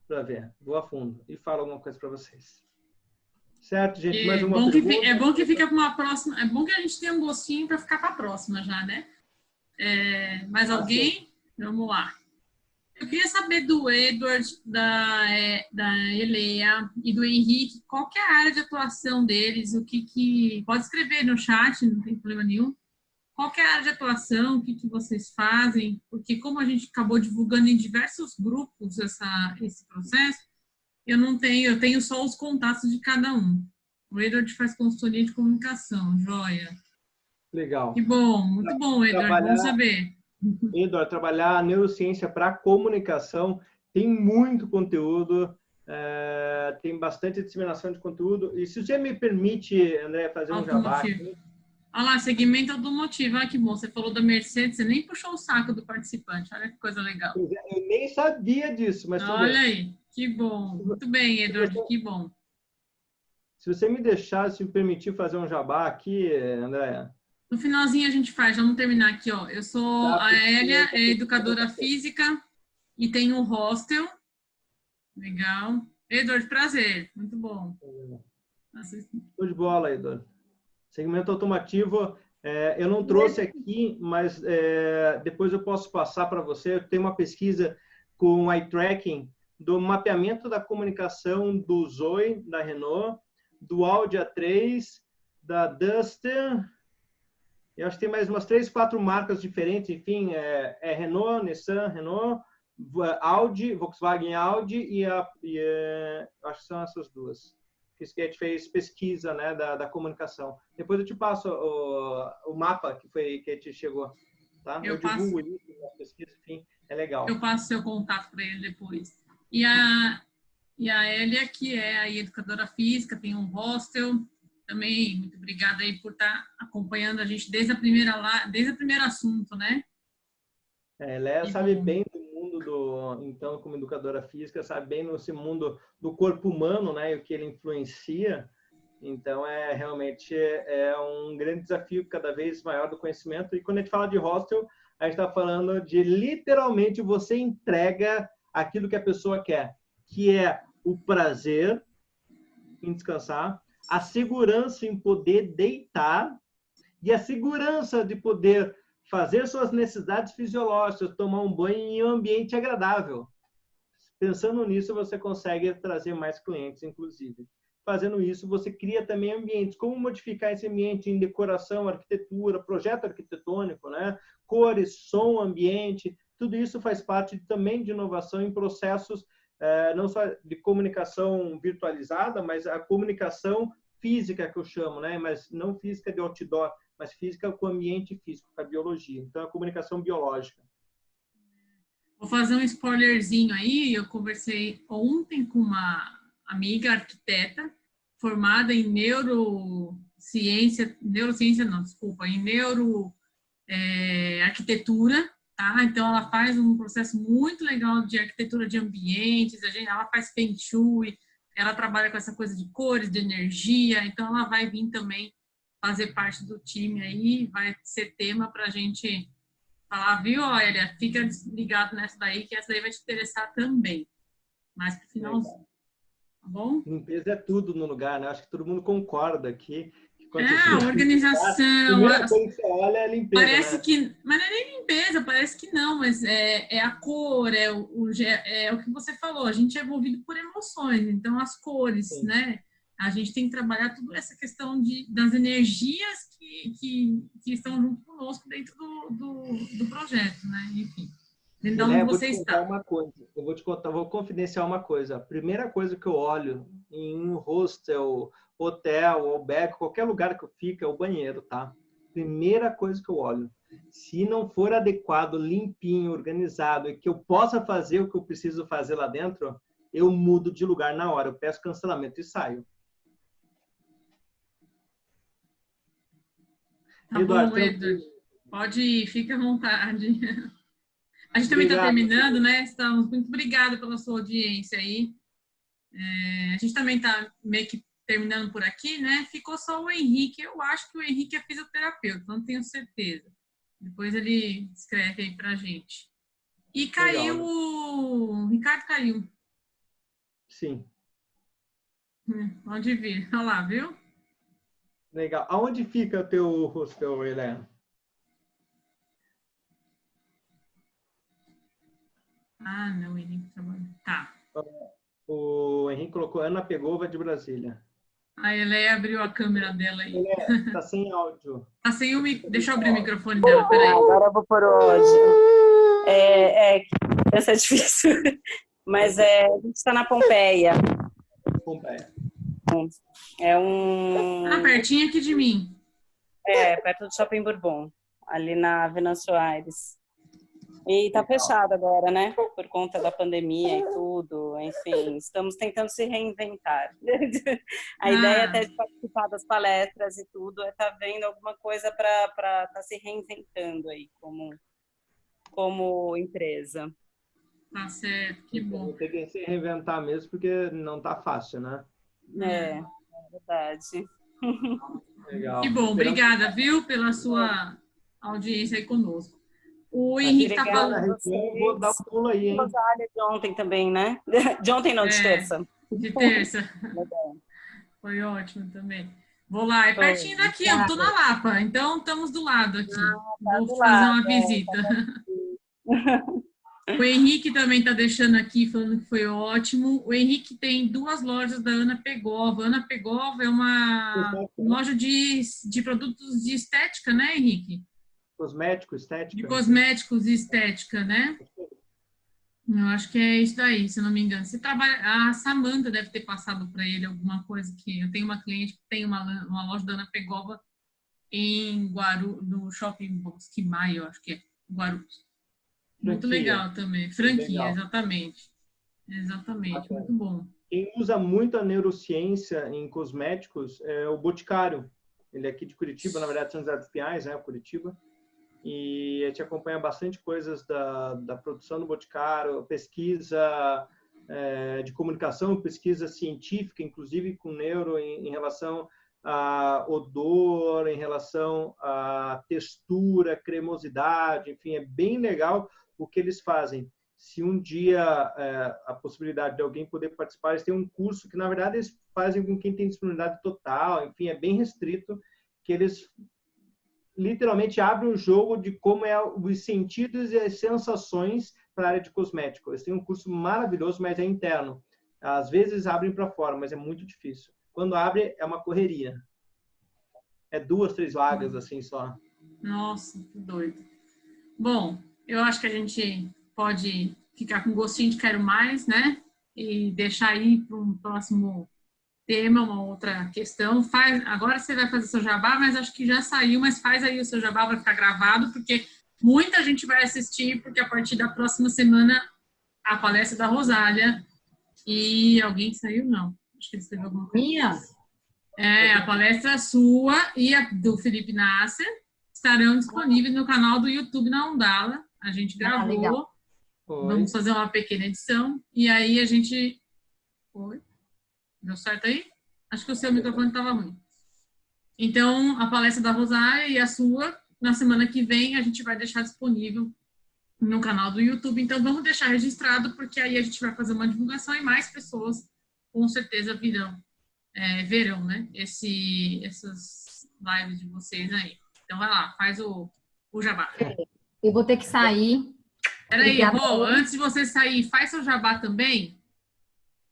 para ver. Vou a fundo e falo alguma coisa para vocês. Certo, gente? Mais uma pergunta? É bom que fica para uma próxima. É bom que a gente tenha um gostinho para ficar para a próxima já, né? Mais alguém? Vamos lá. Eu queria saber do Edward, da Elea e do Henrique, qual que é a área de atuação deles, pode escrever no chat, não tem problema nenhum. Qual que é a área de atuação, o que vocês fazem? Porque como a gente acabou divulgando em diversos grupos esse processo, eu tenho só os contatos de cada um. O Edward faz consultoria de comunicação, joia. Legal. Que bom, muito bom, Edward, vamos saber. Eduardo, trabalhar a neurociência para comunicação tem muito conteúdo, tem bastante disseminação de conteúdo. E se você me permite, André, fazer um jabá. Olha lá, segmento automotivo. Ah, que bom, você falou da Mercedes, você nem puxou o saco do participante. Olha que coisa legal. Eu nem sabia disso, mas olha aí, que bom. Muito bem, Eduardo, que bom. Se você me deixar, se me permitir fazer um jabá aqui, André. No finalzinho a gente faz, vamos terminar aqui, ó. Eu sou a Hélia, é educadora física e tenho um hostel. Legal. Eduardo, prazer. Muito bom. Show de bola, Eduardo. Segmento automotivo, eu não trouxe aqui, mas depois eu posso passar para você. Eu tenho uma pesquisa com eye tracking do mapeamento da comunicação do Zoe, da Renault, do Audi A3, da Duster. Eu acho que tem mais umas 3, 4 marcas diferentes, enfim, Renault, Nissan, Renault, Audi, Volkswagen Audi e acho que são essas duas. Que a gente fez pesquisa, né, da comunicação. Depois eu te passo o mapa que a gente chegou, tá? Eu divulgo isso na pesquisa, enfim, é legal. Eu passo seu contato para ele depois. E a Hélia, que é a educadora física, tem um hostel. Também, muito obrigada aí por estar acompanhando a gente desde o primeiro assunto, né? Ela sabe bem do mundo então, como educadora física, sabe bem nesse mundo do corpo humano, né? E o que ele influencia. Então, realmente um grande desafio cada vez maior do conhecimento. E quando a gente fala de hostel, a gente está falando de, literalmente, você entrega aquilo que a pessoa quer, que é o prazer em descansar, a segurança em poder deitar e a segurança de poder fazer suas necessidades fisiológicas, tomar um banho em um ambiente agradável. Pensando nisso, você consegue trazer mais clientes, inclusive. Fazendo isso, você cria também ambientes. Como modificar esse ambiente em decoração, arquitetura, projeto arquitetônico, né? Cores, som, ambiente, tudo isso faz parte também de inovação em processos não só de comunicação virtualizada, mas a comunicação física que eu chamo, né? Mas não física de outdoor, mas física com ambiente físico, com a biologia. Então, a comunicação biológica. Vou fazer um spoilerzinho aí. Eu conversei ontem com uma amiga arquiteta formada em arquitetura. Tá? Então, ela faz um processo muito legal de arquitetura de ambientes, ela faz Feng Shui, ela trabalha com essa coisa de cores, de energia, então ela vai vir também fazer parte do time aí, vai ser tema para a gente falar, viu, Olha, fica ligado nessa daí, que essa daí vai te interessar também. Mais para o finalzinho. Tá bom? Limpeza é tudo no lugar, né? Acho que todo mundo concorda aqui. A organização. Primeira coisa que você olha é a limpeza. Parece, né? que. Mas não é nem limpeza, parece que não, mas é a cor, é o que você falou. A gente é envolvido por emoções, então as cores, sim, né? A gente tem que trabalhar toda essa questão das energias que estão junto conosco dentro do projeto, né? Enfim. De onde você está. Uma coisa. Eu vou te contar, vou confidenciar uma coisa. A primeira coisa que eu olho em um hostel, hotel, ou beco, qualquer lugar que eu fique, é o banheiro, tá? Primeira coisa que eu olho. Se não for adequado, limpinho, organizado, e que eu possa fazer o que eu preciso fazer lá dentro, eu mudo de lugar na hora. Eu peço cancelamento e saio. Tá bom, Edward. Pode ir, fica à vontade. A gente também está terminando, né? Estamos muito obrigada pela sua audiência aí. A gente também está meio que terminando por aqui, né? Ficou só o Henrique. Eu acho que o Henrique é fisioterapeuta, não tenho certeza. Depois ele escreve aí pra gente. E caiu, o Ricardo caiu. Sim. Pode vir. Olha lá, viu? Legal. Aonde fica o teu hostel, Helena? Ah, não, o Henrique trabalha. Tá. O Henrique colocou Ana Pegova de Brasília. A Eleia abriu a câmera dela aí. Tá sem áudio. Tá sem o Deixa eu abrir o microfone dela, peraí. Agora eu vou por hoje. Essa é difícil. Mas a gente está na Pompeia. Pompeia. Ah, pertinho aqui de mim. Perto do Shopping Bourbon, ali na Venâncio Aires. E tá fechado agora, né? Por conta da pandemia e tudo. Enfim, estamos tentando se reinventar. A ideia até de participar das palestras e tudo é estar vendo alguma coisa para estar se reinventando aí como empresa. Tá certo, que bom. Tem que se reinventar mesmo, porque não tá fácil, né? É verdade. Legal. Que bom, obrigada, viu, pela sua audiência aí conosco. O Henrique está falando. Vou dar um pulo aí, hein? Rosália de ontem também, né? De ontem não, de terça. De terça. Foi ótimo também. Vou lá, é pertinho daqui, eu tô na Lapa, então estamos do lado aqui. Vou fazer uma visita. O Henrique também está deixando aqui, falando que foi ótimo. O Henrique tem 2 lojas da Ana Pegova. Ana Pegova é uma loja de produtos de estética, né, Henrique? Cosmético, estética. De cosméticos e estética, né? Eu acho que é isso daí, se eu não me engano. Você trabalha, a Samanta deve ter passado para ele alguma coisa que eu tenho uma cliente que tem uma loja da Ana Pegova em Guarulhos, no Shopping Bosque Maio, acho que é Guarulhos. Muito legal também. Franquia, legal. Exatamente. Exatamente, muito bom. Quem usa muito a neurociência em cosméticos é o Boticário. Ele é aqui de Curitiba, na verdade, São José dos Pinhais, né, Curitiba. E a gente acompanha bastante coisas da produção do Boticário, pesquisa de comunicação, pesquisa científica, inclusive com neuro em relação a odor, em relação a textura, cremosidade, enfim, é bem legal o que eles fazem. Se um dia a possibilidade de alguém poder participar, eles têm um curso que, na verdade, eles fazem com quem tem disponibilidade total, enfim, é bem restrito, que eles literalmente abrem o jogo de como é os sentidos e as sensações para a área de cosmético. Eles têm um curso maravilhoso, mas é interno. Às vezes abrem para fora, mas é muito difícil. Quando abre, é uma correria. É 2, 3 vagas, assim, só. Nossa, que doido. Bom, eu acho que a gente pode ficar com gostinho de quero mais, né? E deixar aí para um próximo tema, uma outra questão. Agora você vai fazer seu jabá, mas acho que já saiu, mas faz aí o seu jabá, vai ficar gravado, porque muita gente vai assistir, porque a partir da próxima semana a palestra da Rosália e alguém saiu, não. Acho que ele escreveu alguma coisa. Minha? A palestra sua e a do Felipe Nasser estarão disponíveis no canal do YouTube na Ondala. A gente gravou. Vamos fazer uma pequena edição. E aí a gente... Oi? Deu certo aí? Acho que o seu microfone estava ruim. Então, a palestra da Rosália e a sua, na semana que vem, a gente vai deixar disponível no canal do YouTube. Então, vamos deixar registrado, porque aí a gente vai fazer uma divulgação e mais pessoas, com certeza, verão, né? Essas lives de vocês aí. Então, vai lá, faz o jabá. Eu vou ter que sair. Peraí, Rô, antes de você sair, faz seu jabá também.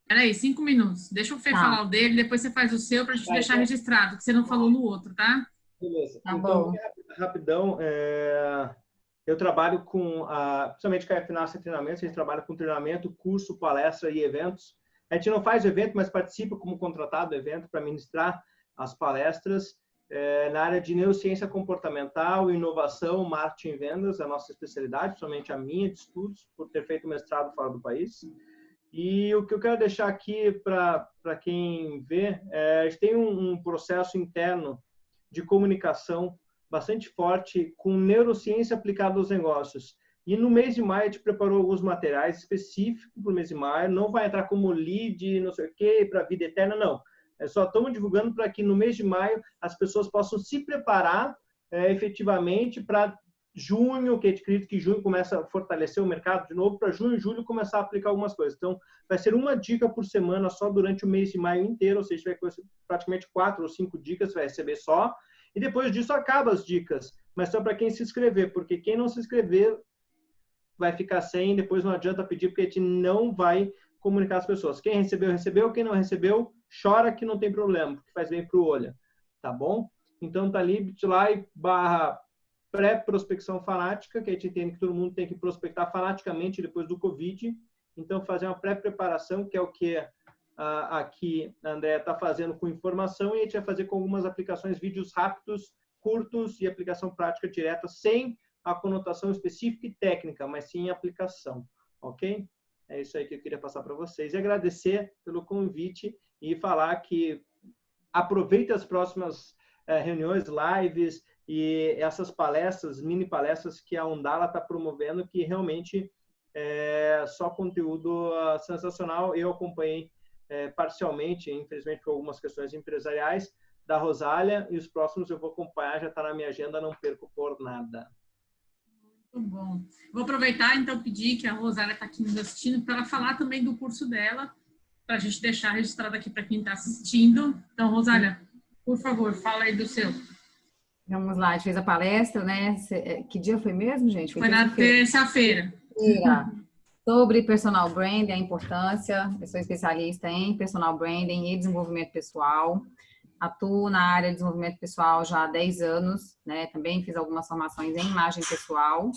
Peraí, 5 minutos. Deixa o Fê falar o dele, depois você faz o seu para a gente deixar registrado, que você não falou no outro, tá? Beleza. Tá então, bom. Rapidão, eu trabalho principalmente com a FNASA Treinamentos, a gente trabalha com treinamento, curso, palestra e eventos. A gente não faz o evento, mas participa como contratado do evento para ministrar as palestras na área de neurociência comportamental, inovação, marketing e vendas, a nossa especialidade, principalmente a minha de estudos, por ter feito mestrado fora do país. E o que eu quero deixar aqui para quem vê, a gente tem um processo interno de comunicação bastante forte com neurociência aplicada aos negócios. E no mês de maio a gente preparou alguns materiais específicos para o mês de maio. Não vai entrar como lead, não sei o quê, para a vida eterna, não. Só estamos divulgando para que no mês de maio as pessoas possam se preparar efetivamente para junho, que a gente acredita que junho começa a fortalecer o mercado de novo, para junho e julho começar a aplicar algumas coisas. Então, vai ser uma dica por semana só durante o mês de maio inteiro, ou seja, vai ter praticamente 4 ou 5 dicas, vai receber só. E depois disso acaba as dicas, mas só para quem se inscrever, porque quem não se inscrever vai ficar sem, depois não adianta pedir, porque a gente não vai comunicar às pessoas. Quem recebeu, recebeu. Quem não recebeu, chora que não tem problema, porque faz bem para o olho. Tá bom? Então, tá ali, /, pré-prospecção fanática, que a gente entende que todo mundo tem que prospectar fanaticamente depois do Covid. Então, fazer uma pré-preparação, que é o que aqui a Andréa está fazendo com informação, e a gente vai fazer com algumas aplicações, vídeos rápidos, curtos e aplicação prática direta, sem a conotação específica e técnica, mas sim aplicação, ok? É isso aí que eu queria passar para vocês. E agradecer pelo convite e falar que aproveite as próximas reuniões, lives e essas palestras, mini palestras que a Undala está promovendo, que realmente é só conteúdo sensacional. Eu acompanhei parcialmente, infelizmente por algumas questões empresariais, da Rosália, e os próximos eu vou acompanhar, já está na minha agenda, não perco por nada. Muito bom. Vou aproveitar, então, pedir que a Rosália está aqui nos assistindo para ela falar também do curso dela, para a gente deixar registrado aqui para quem está assistindo. Então, Rosália, por favor, fala aí do seu. Vamos lá, a gente fez a palestra, né? Que dia foi mesmo, gente? Foi na terça-feira. Sobre personal branding, a importância. Eu sou especialista em personal branding e desenvolvimento pessoal. Atuo na área de desenvolvimento pessoal já há 10 anos, né? Também fiz algumas formações em imagem pessoal.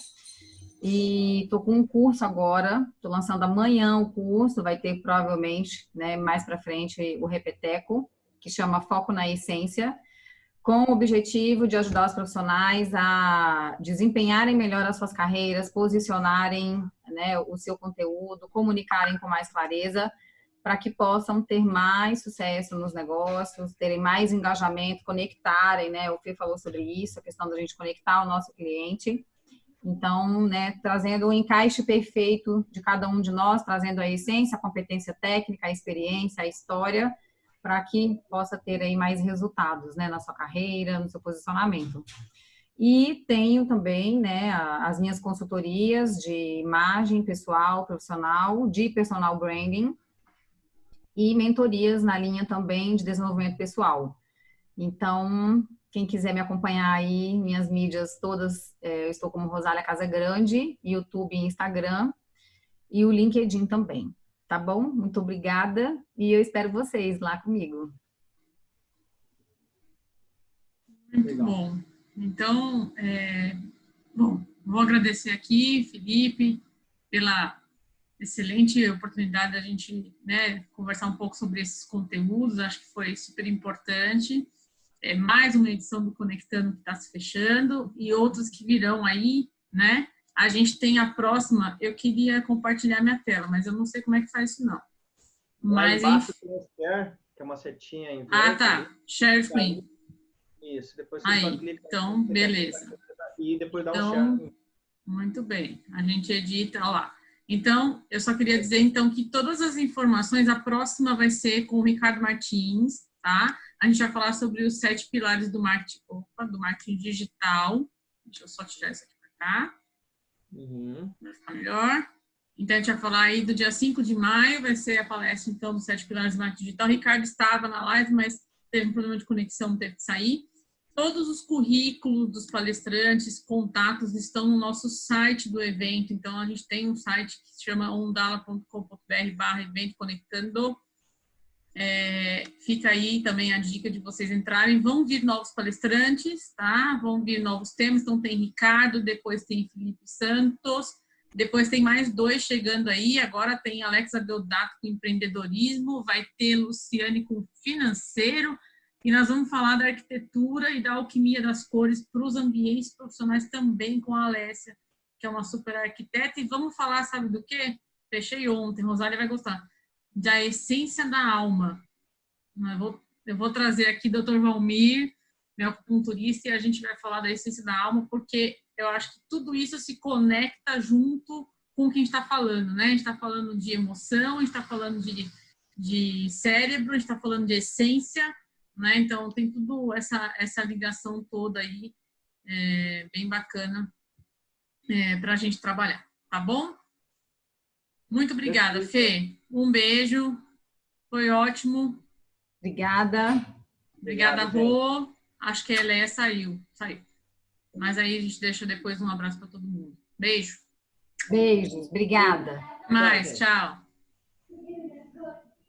E estou com um curso agora, estou lançando amanhã o curso, vai ter provavelmente, né, mais para frente o Repeteco, que chama Foco na Essência, com o objetivo de ajudar os profissionais a desempenharem melhor as suas carreiras, posicionarem, né, o seu conteúdo, comunicarem com mais clareza, para que possam ter mais sucesso nos negócios, terem mais engajamento, conectarem, né? O Fê falou sobre isso, a questão da gente conectar o nosso cliente. Então, né, trazendo o encaixe perfeito de cada um de nós, trazendo a essência, a competência técnica, a experiência, a história, para que possa ter aí mais resultados, né, na sua carreira, no seu posicionamento. E tenho também, né, as minhas consultorias de imagem pessoal, profissional, de personal branding, e mentorias na linha também de desenvolvimento pessoal. Então, quem quiser me acompanhar aí, minhas mídias todas, eu estou como Rosália Casagrande, YouTube e Instagram, e o LinkedIn também. Tá bom? Muito obrigada, e eu espero vocês lá comigo. Muito bom. Então, vou agradecer aqui, Felipe, pela excelente oportunidade da gente, né, conversar um pouco sobre esses conteúdos. Acho que foi super importante. Mais uma edição do Conectando que está se fechando e outros que virão aí, né? A gente tem a próxima. Eu queria compartilhar minha tela, mas eu não sei como é que faz isso, não. Mas embaixo tem o share, que é uma setinha em verde. Ah, tá. Share screen. Isso. Depois você aí, clica. Então, beleza. E depois dá um share. Muito bem. A gente edita, olha lá. Então, eu só queria dizer, então, que todas as informações, a próxima vai ser com o Ricardo Martins, tá? A gente vai falar sobre os 7 pilares do marketing, do marketing digital. Deixa eu só tirar isso aqui para cá. Vai ficar melhor. Então, a gente vai falar aí do dia 5 de maio, vai ser a palestra, então, dos 7 pilares do marketing digital. O Ricardo estava na live, mas teve um problema de conexão, teve que sair. Todos os currículos dos palestrantes, contatos estão no nosso site do evento. Então, a gente tem um site que se chama undala.com.br/evento conectando. Fica aí também a dica de vocês entrarem. Vão vir novos palestrantes, tá? Vão vir novos temas. Então, tem Ricardo, depois tem Felipe Santos, depois tem mais 2 chegando aí. Agora tem Alexa Deodato com empreendedorismo, vai ter Luciane com financeiro. E nós vamos falar da arquitetura e da alquimia das cores para os ambientes profissionais também com a Alessia, que é uma super arquiteta. E vamos falar, sabe do quê? Fechei ontem, Rosália vai gostar. Da essência da alma. Eu vou trazer aqui o Dr. Valmir, acupunturista, e a gente vai falar da essência da alma, porque eu acho que tudo isso se conecta junto com o que a gente está falando, né? A gente está falando de emoção, a gente está falando de cérebro, a gente está falando de essência, né? Então, tem tudo essa ligação toda aí, bem bacana, para a gente trabalhar, tá bom? Muito obrigada, Fê. Um beijo. Foi ótimo. Obrigada. Obrigada, Rô. Acho que a Eléia saiu. Mas aí a gente deixa depois um abraço para todo mundo. Beijo. Beijos. Obrigada. Mais. Tchau.